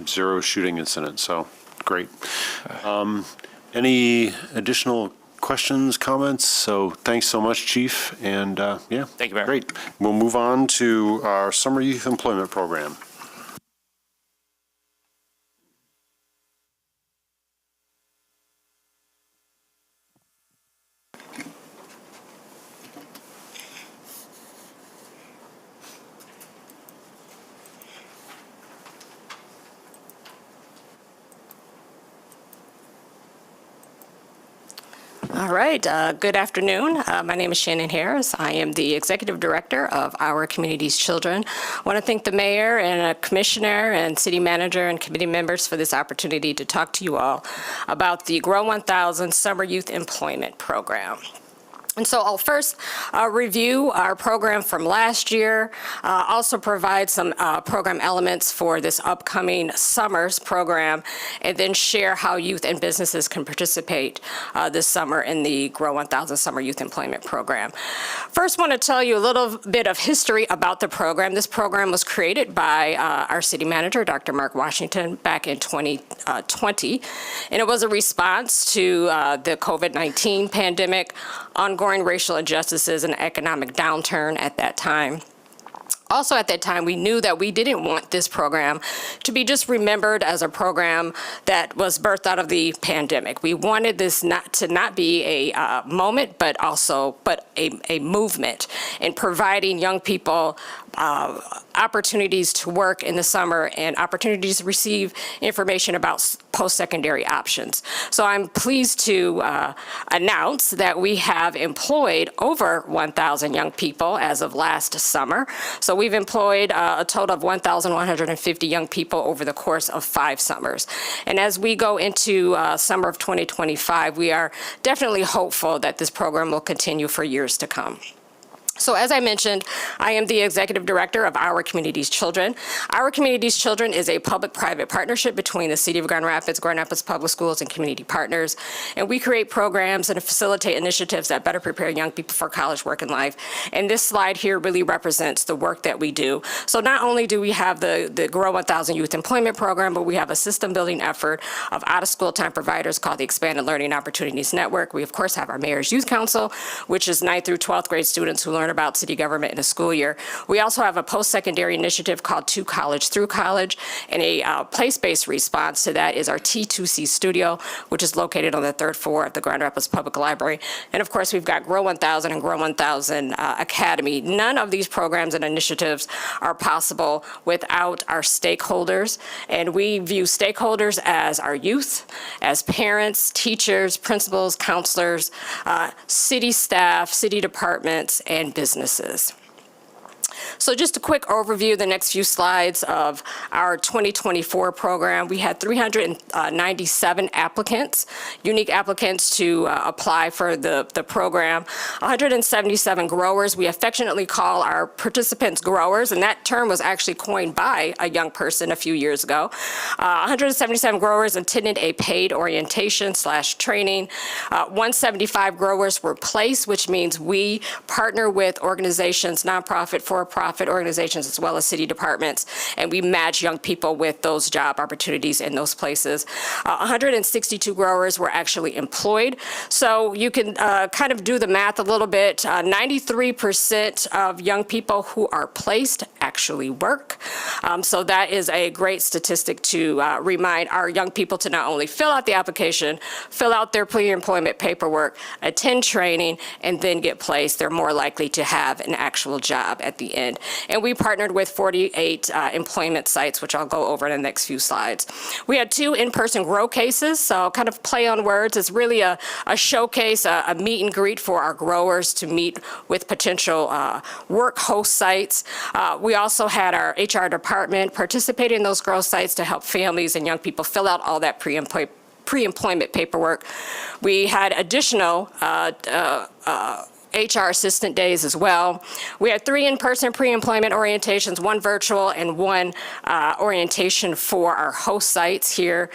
0 shooting incident, so great. Any additional questions, comments? So thanks so much, Chief, and yeah. Thank you, Mayor. Great. We'll move on to our Summer Youth Employment Program. All right. Good afternoon. My name is Shannon Harris. I am the Executive Director of Our Community's Children. I want to thank the Mayor and Commissioner and City Manager and committee members for this opportunity to talk to you all about the Grow 1000 Summer Youth Employment Program. And so I'll first review our program from last year, also provide some program elements for this upcoming summer's program, and then share how youth and businesses can participate this summer in the Grow 1000 Summer Youth Employment Program. First, want to tell you a little bit of history about the program. This program was created by our city manager, Dr. Mark Washington, back in 2020, and it was a response to the COVID-19 pandemic, ongoing racial injustices and economic downturn at that time. Also at that time, we knew that we didn't want this program to be just remembered as a program that was birthed out of the pandemic. We wanted this not be a moment, but a movement in providing young people opportunities to work in the summer and opportunities to receive information about post-secondary options. So I'm pleased to announce that we have employed over 1,000 young people as of last summer. So we've employed a total of 1,150 young people over the course of 5 summers. And as we go into summer of 2025, we are definitely hopeful that this program will continue for years to come. So as I mentioned, I am the executive director of Our Community's Children. Our Community's Children is a public-private partnership between the City of Grand Rapids Public Schools, and community partners. And we create programs and facilitate initiatives that better prepare young people for college, work, and life. And this slide here really represents the work that we do. So not only do we have the Grow 1000 Youth Employment Program, but we have a system-building effort of out-of-school time providers called the Expanded Learning Opportunities Network. We, of course, have our Mayor's Youth Council, which is 9th through 12th grade students who learn about city government in a school year. We also have a post-secondary initiative called To College Through College, and a place-based response to that is our T2C studio, which is located on the 3rd floor of the Grand Rapids Public Library. And of course, we've got Grow 1000 and Grow 1000 Academy. None of these programs and initiatives are possible without our stakeholders, and we view stakeholders as our youth, as parents, teachers, principals, counselors, city staff, city departments, and businesses. So just a quick overview, the next few slides of our 2024 program. We had 397 applicants, unique applicants to apply for the program, 177 growers. We affectionately call our participants growers, and that term was actually coined by a young person a few years ago. 177 growers attended a paid orientation/training. 175 growers were placed, which means we partner with organizations, nonprofit, for-profit organizations, as well as city departments, and we match young people with those job opportunities in those places. 162 growers were actually employed. So you can kind of do the math a little bit. 93% of young people who are placed actually work. So that is a great statistic to remind our young people to not only fill out the application, fill out their pre-employment paperwork, attend training, and then get placed. They're more likely to have an actual job at the end. And we partnered with 48 employment sites, which I'll go over in the next few slides. We had 2 in-person grow cases, so kind of play on words. It's really a showcase, a meet and greet for our growers to meet with potential work host sites. We also had our HR department participate in those grow sites to help families and young people fill out all that pre-employment paperwork. We had additional HR assistant days as well. We had 3 in-person pre-employment orientations, 1 virtual, and 1 orientation for our host sites here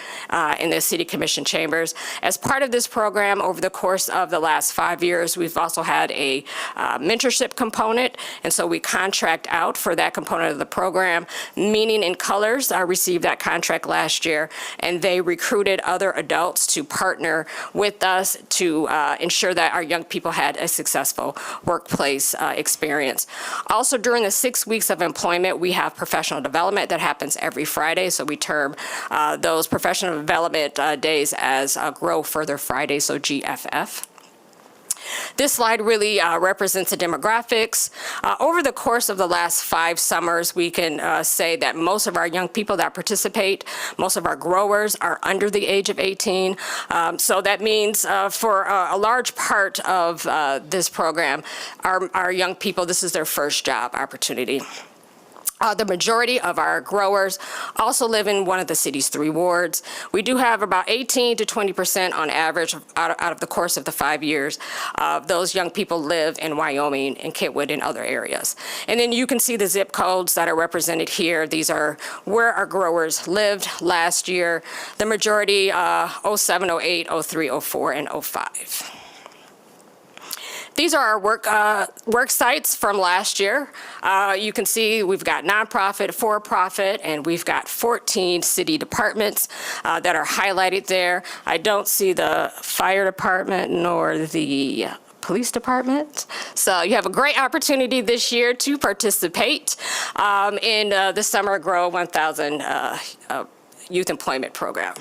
in the City Commission chambers. As part of this program, over the course of the last 5 years, we've also had a mentorship component, and so we contract out for that component of the program. Meaning in Colors received that contract last year, and they recruited other adults to partner with us to ensure that our young people had a successful workplace experience. Also, during the 6 weeks of employment, we have professional development that happens every Friday. So we term those professional development days as Grow Further Friday, so GFF. This slide really represents the demographics. Over the course of the last 5 summers, we can say that most of our young people that participate, most of our growers are under the age of 18. So that means for a large part of this program, our young people, this is their first job opportunity. The majority of our growers also live in one of the city's 3 wards. We do have about 18 to 20% on average out of the course of the 5 years. Those young people live in Wyoming and Kentwood and other areas. And then you can see the zip codes that are represented here. These are where our growers lived last year. The majority 07, 08, 03, 04, and 05. These are our work sites from last year. You can see we've got nonprofit, for-profit, and we've got 14 city departments that are highlighted there. I don't see the fire department nor the police department. So you have a great opportunity this year to participate in the Summer Grow 1000 Youth Employment Program.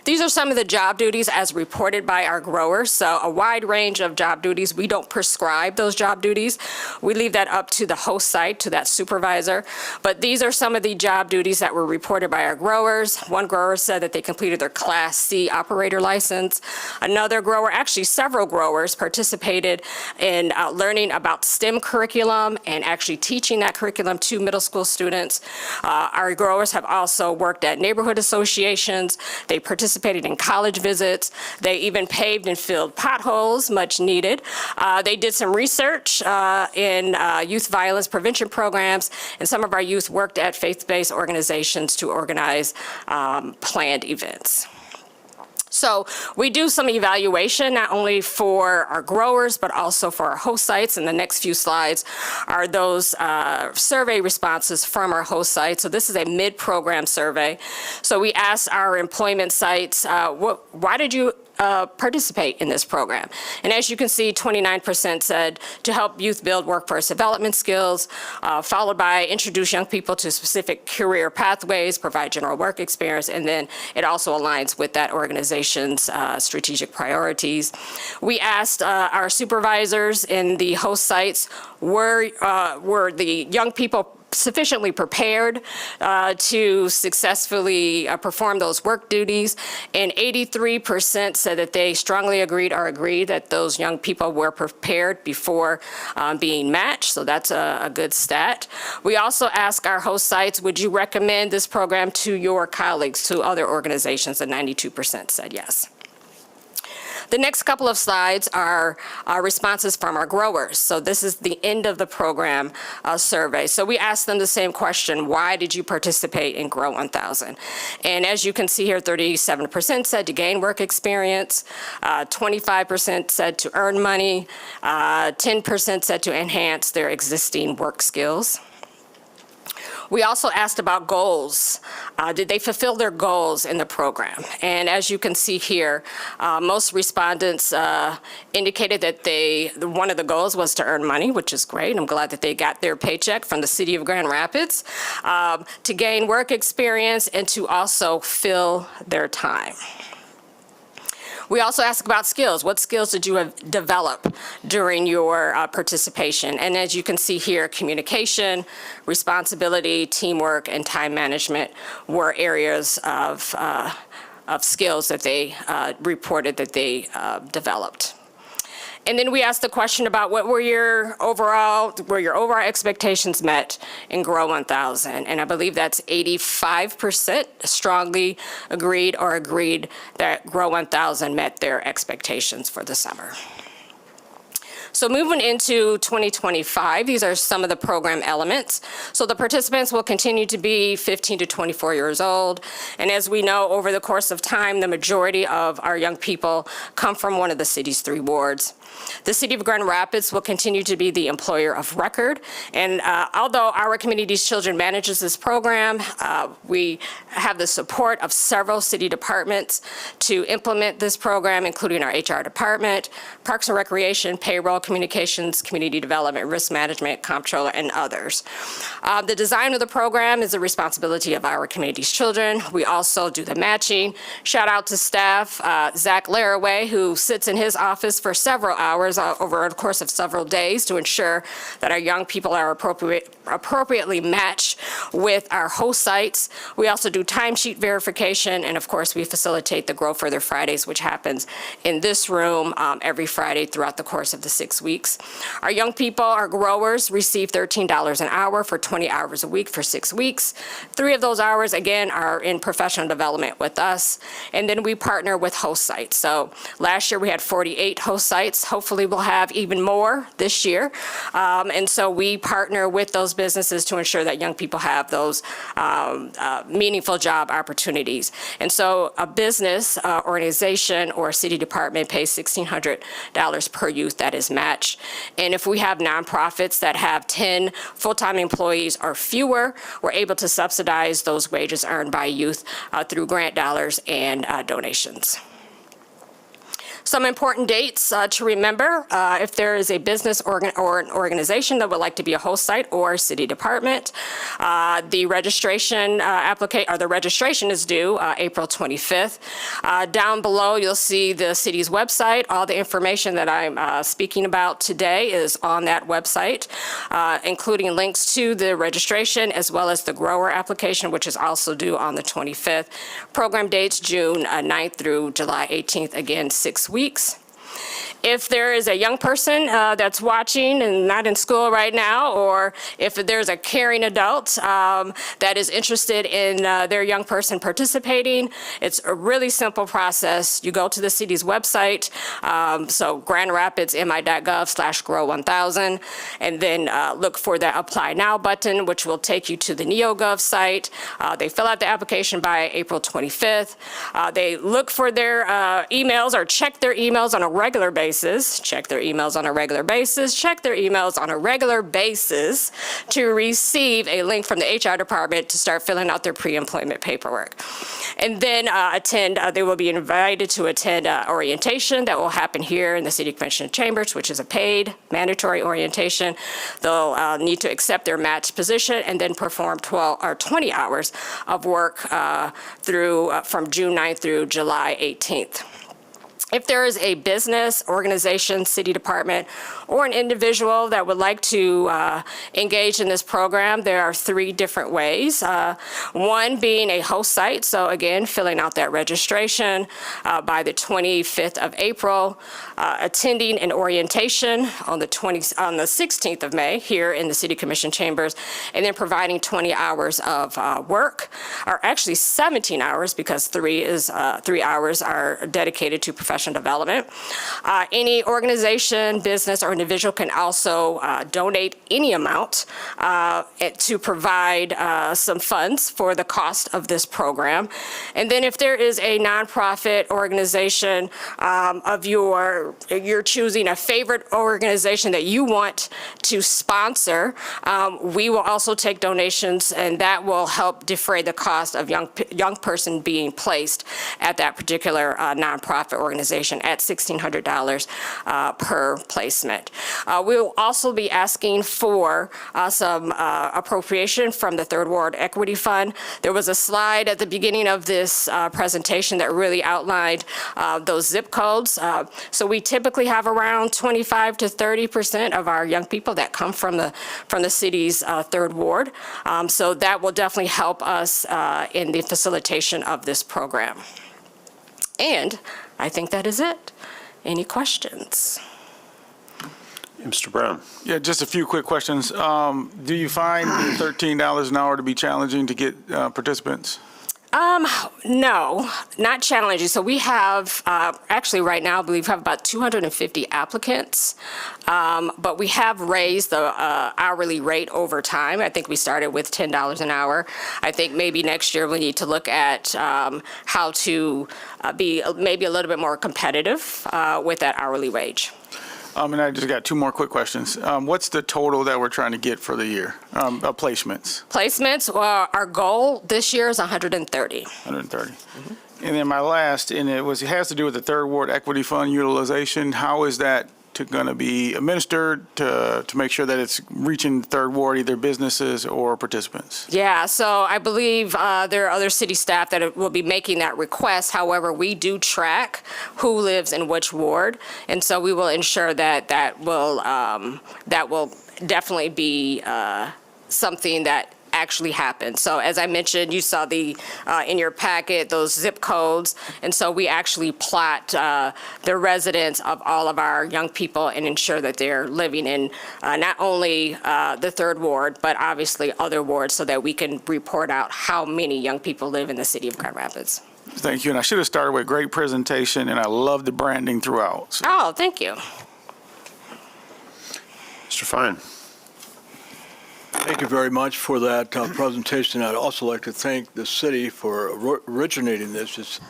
These are some of the job duties as reported by our growers. So a wide range of job duties. We don't prescribe those job duties. We leave that up to the host site, to that supervisor. But these are some of the job duties that were reported by our growers. One grower said that they completed their Class C operator license. Another grower, actually several growers, participated in learning about STEM curriculum and actually teaching that curriculum to middle school students. Our growers have also worked at neighborhood associations. They participated in college visits. They even paved and filled potholes, much needed. They did some research in youth violence prevention programs, and some of our youth worked at faith-based organizations to organize planned events. So we do some evaluation, not only for our growers, but also for our host sites. And the next few slides are those survey responses from our host sites. So this is a mid-program survey. So we asked our employment sites, why did you participate in this program? And as you can see, 29% said to help youth build workforce development skills, followed by introduce young people to specific career pathways, provide general work experience, and then it also aligns with that organization's strategic priorities. We asked our supervisors in the host sites, were the young people sufficiently prepared to successfully perform those work duties, and 83% said that they strongly agreed that those young people were prepared before being matched, so that's a good stat. We also asked our host sites, would you recommend this program to your colleagues, to other organizations, and 92% said yes. The next couple of slides are responses from our growers. So this is the end of the program survey. So we asked them the same question, why did you participate in Grow 1000? And as you can see here, 37% said to gain work experience, 25% said to earn money, 10% said to enhance their existing work skills. We also asked about goals. Did they fulfill their goals in the program? And as you can see here, most respondents indicated that one of the goals was to earn money, which is great. I'm glad that they got their paycheck from the city of Grand Rapids, to gain work experience, and to also fill their time. We also asked about skills. What skills did you develop during your participation? And as you can see here, communication, responsibility, teamwork, and time management were areas of skills that they reported that they developed. And then we asked the question about what were your overall expectations met in Grow 1000? And I believe that's 85% strongly agreed that Grow 1000 met their expectations for the summer. So moving into 2025, these are some of the program elements. So the participants will continue to be 15 to 24 years old. And as we know, over the course of time, the majority of our young people come from one of the city's 3 wards. The City of Grand Rapids will continue to be the employer of record. And although our Communities Children manages this program, we have the support of several city departments to implement this program, including our HR department, Parks and Recreation, Payroll, Communications, Community Development, Risk Management, Comptroller, and others. The design of the program is the responsibility of our Communities Children. We also do the matching. Shout out to staff, Zach Laraway, who sits in his office for several hours hours over the course of several days to ensure that our young people are appropriately matched with our host sites. We also do timesheet verification, and of course, we facilitate the Grow Further Fridays, which happens in this room every Friday throughout the course of the 6 weeks. Our young people, our growers, receive $13 an hour for 20 hours a week for 6 weeks. 3 of those hours, again, are in professional development with us. And then we partner with host sites. So last year we had 48 host sites. Hopefully we'll have even more this year. And so we partner with those businesses to ensure that young people have those meaningful job opportunities. And so a business, organization, or city department pays $1,600 per youth that is matched. And if we have nonprofits that have 10 full-time employees or fewer, we're able to subsidize those wages earned by youth through grant dollars and donations. Some important dates to remember if there is a business or an organization that would like to be a host site or city department. The registration the registration is due April 25th. Down below, you'll see the city's website. All the information that I'm speaking about today is on that website, including links to the registration as well as the grower application, which is also due on the 25th. Program dates June 9th through July 18th, again, 6 weeks. If there is a young person that's watching and not in school right now, or if there's a caring adult that is interested in their young person participating, it's a really simple process. You go to the city's website, so grandrapidsmi.gov/grow1000, and then look for the Apply Now button, which will take you to the NeoGov site. They fill out the application by April 25th. They look for their emails or check their emails on a regular basis. Check their emails on a regular basis. Check their emails on a regular basis to receive a link from the HR department to start filling out their pre-employment paperwork. And then they will be invited to attend orientation that will happen here in the City Commission chambers, which is a paid mandatory orientation. They'll need to accept their matched position and then perform 20 hours of work from June 9th through July 18th. If there is a business, organization, city department, or an individual that would like to engage in this program, there are 3 different ways. One being a host site, so again, filling out that registration by the 25th of April, attending an orientation on the 16th of May here in the City Commission chambers, and then providing 20 hours of work, or actually 17 hours because 3 hours are dedicated to professional development. Any organization, business, or individual can also donate any amount to provide some funds for the cost of this program. And then if there is a nonprofit organization of you're choosing a favorite organization that you want to sponsor, we will also take donations, and that will help defray the cost of young person being placed at that particular nonprofit organization at $1,600 per placement. We will also be asking for some appropriation from the Third Ward Equity Fund. There was a slide at the beginning of this presentation that really outlined those zip codes. So we typically have around 25 to 30% of our young people that come from the city's Third Ward. So that will definitely help us in the facilitation of this program. And I think that is it. Any questions? Mr. Brown. Yeah, just a few quick questions. Do you find the $13 an hour to be challenging to get participants? No, not challenging. So we have, actually right now, I believe we have about 250 applicants, but we have raised the hourly rate over time. I think we started with $10 an hour. I think maybe next year we need to look at how to be maybe a little bit more competitive with that hourly wage. And I just got 2 more quick questions. What's the total that we're trying to get for the year of placements? Placements, our goal this year is 130. 130. Mm-hmm. And then my last, and it has to do with the Third Ward Equity Fund utilization. How is that going to be administered to make sure that it's reaching the third ward, either businesses or participants? Yeah, so I believe there are other city staff that will be making that request. However, we do track who lives in which ward, and so we will ensure that that will definitely be something that actually happen. So as I mentioned, you saw the in your packet those zip codes, and so we actually plot the residents of all of our young people and ensure that they're living in not only the third ward, but obviously other wards, so that we can report out how many young people live in the city of Grand Rapids. Thank you. And I should have started with great presentation, and I love the branding throughout. So. Oh, thank you. Mr. Fine. Thank you very much for that presentation. I'd also like to thank the city for originating this. It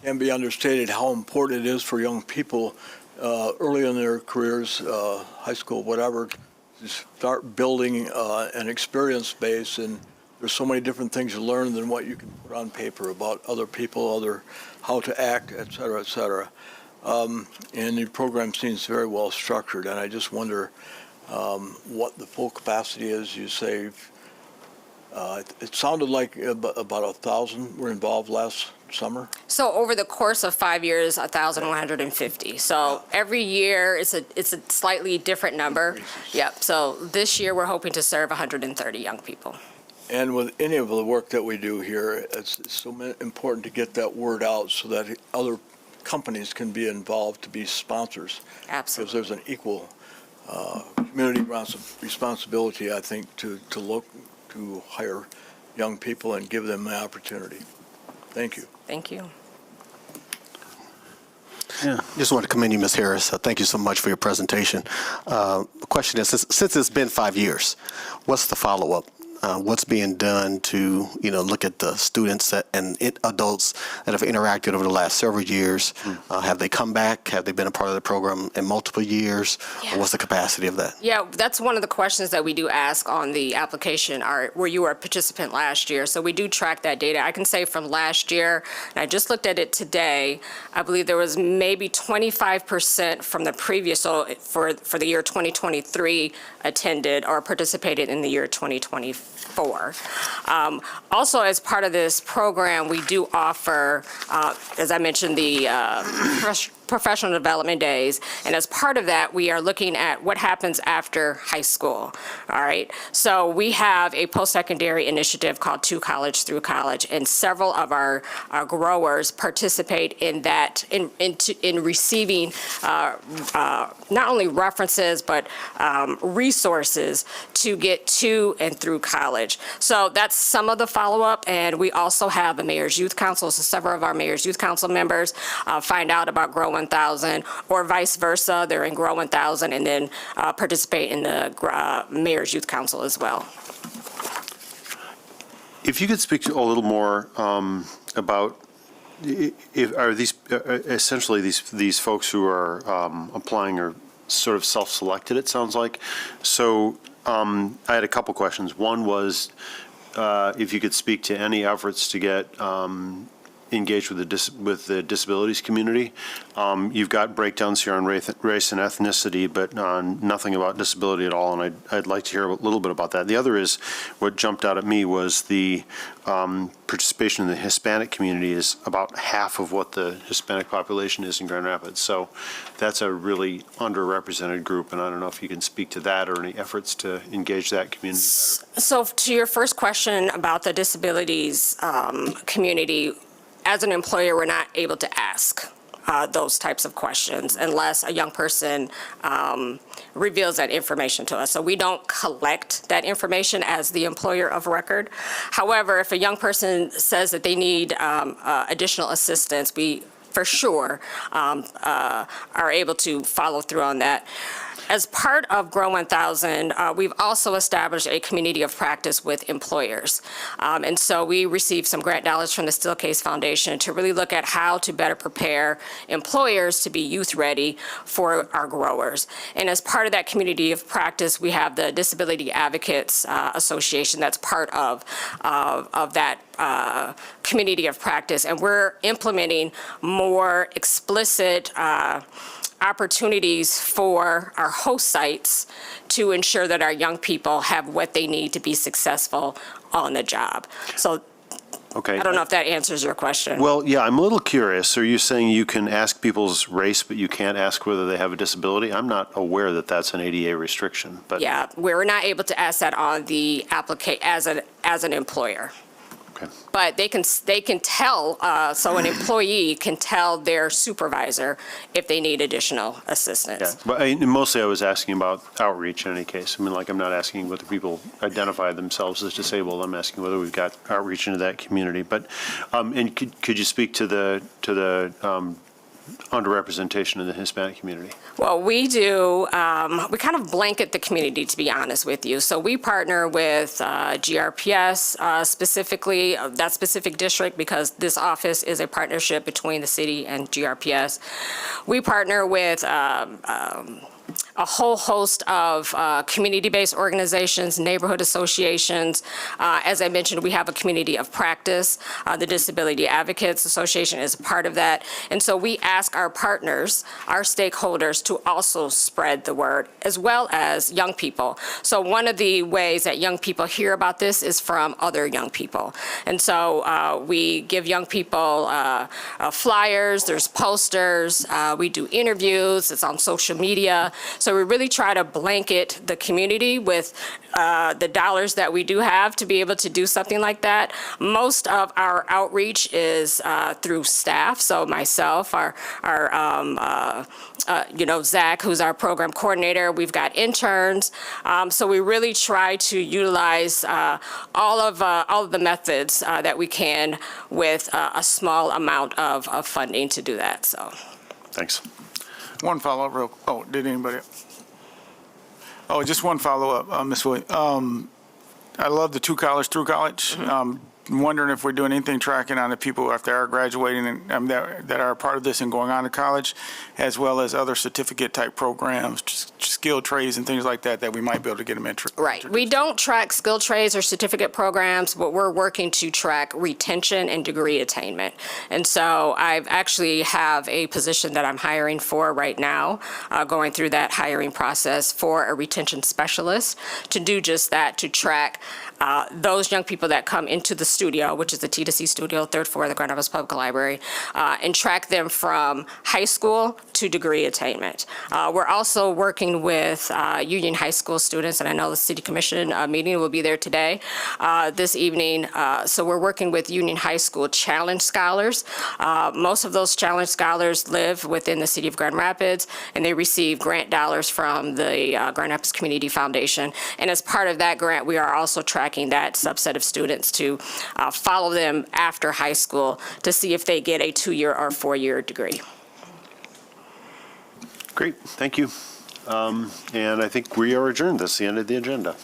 can be understated how important it is for young people early in their careers, high school, whatever, to start building an experience base. And there's so many different things you learn than what you can put on paper about other people, how to act, et cetera, et cetera. And the program seems very well structured, and I just wonder what the full capacity is. You say it sounded like about 1,000 were involved last summer. So over the course of 5 years, 1,150. So every year it's a slightly different number. Yep. So this year we're hoping to serve 130 young people. And with any of the work that we do here, it's so important to get that word out so that other companies can be involved to be sponsors. Absolutely. Because there's an equal community responsibility, I think, to look to hire young people and give them the opportunity. Thank you. Thank you. Yeah. Just want to commend you, Ms. Harris. Thank you so much for your presentation. The question is, since it's been 5 years, what's the follow-up? What's being done to, look at the students and adults that have interacted over the last several years? Have they come back? Have they been a part of the program in multiple years? Yeah. Or what's the capacity of that? Yeah, that's one of the questions that we do ask on the application. Were you a participant last year? So we do track that data. I can say from last year, and I just looked at it today, I believe there was maybe 25% from the previous, so for the year 2023, attended or participated in the year 2024. Also, as part of this program, we do offer, as I mentioned, the professional development days. And as part of that, we are looking at what happens after high school. All right. So we have a post-secondary initiative called To College Through College, and several of our growers participate in that, in receiving not only references, but resources to get to and through college. So that's some of the follow-up. And we also have the Mayor's Youth Council. So several of our Mayor's Youth Council members find out about Grow 1,000, or vice versa. They're in Grow 1,000 and then participate in the Mayor's Youth Council as well. If you could speak a little more about, are these essentially these folks who are applying are sort of self-selected, it sounds like. So I had a couple questions. One was if you could speak to any efforts to get engaged with the disabilities community. You've got breakdowns here on race and ethnicity, but nothing about disability at all, and I'd like to hear a little bit about that. The other is, what jumped out at me was the participation in the Hispanic community is about half of what the Hispanic population is in Grand Rapids. So that's a really underrepresented group, and I don't know if you can speak to that or any efforts to engage that community better. So to your first question about the disabilities community, as an employer, we're not able to ask those types of questions unless a young person reveals that information to us. So we don't collect that information as the employer of record. However, if a young person says that they need additional assistance, we for sure are able to follow through on that. As part of Grow 1,000, we've also established a community of practice with employers. And so we received some grant dollars from the Steelcase Foundation to really look at how to better prepare employers to be youth ready for our growers. And as part of that community of practice, we have the Disability Advocates Association that's part of that community of practice. And we're implementing more explicit opportunities for our host sites to ensure that our young people have what they need to be successful on the job. So Okay. I don't know if that answers your question. Well, yeah, I'm a little curious. Are you saying you can ask people's race, but you can't ask whether they have a disability? I'm not aware that that's an ADA restriction, but. Yeah, we're not able to ask that on the as an employer. Okay. But they can tell, so an employee can tell their supervisor if they need additional assistance. Yeah, but mostly I was asking about outreach in any case. I mean, like, I'm not asking whether people identify themselves as disabled. I'm asking whether we've got outreach into that community. But, and could you speak to the underrepresentation in the Hispanic community? Well, we do, we kind of blanket the community, to be honest with you. So we partner with GRPS specifically, that specific district, because this office is a partnership between the city and GRPS. We partner with a whole host of community-based organizations, neighborhood associations. As I mentioned, we have a community of practice. The Disability Advocates Association is a part of that. And so we ask our partners, our stakeholders, to also spread the word, as well as young people. So one of the ways that young people hear about this is from other young people. And so we give young people flyers, there's posters, we do interviews, it's on social media. So we really try to blanket the community with the dollars that we do have to be able to do something like that. Most of our outreach is through staff. So myself, Zach, who's our program coordinator. We've got interns. So we really try to utilize all of the methods that we can with a small amount of funding to do that. So. Thanks. One follow-up did anybody? Oh, just one follow-up, Ms. Williams. I love the 2 college through college. I'm wondering if we're doing anything tracking on the people after are graduating and that are a part of this and going on to college, as well as other certificate-type programs, skilled trades and things like that we might be able to get them into. Right. We don't track skilled trades or certificate programs, but we're working to track retention and degree attainment. And so I actually have a position that I'm hiring for right now, going through that hiring process for a retention specialist to do just that, to track those young people that come into the studio, which is the T2C studio, 3rd floor of the Grand Rapids Public Library, and track them from high school to degree attainment. We're also working with Union High School students, and I know the City Commission meeting will be there today, this evening. So we're working with Union High School Challenge Scholars. Most of those Challenge Scholars live within the City of Grand Rapids, and they receive grant dollars from the Grand Rapids Community Foundation. And as part of that grant, we are also tracking that subset of students to follow them after high school to see if they get a 2-year or 4-year degree. Great, thank you. And I think we are adjourned. That's the end of the agenda.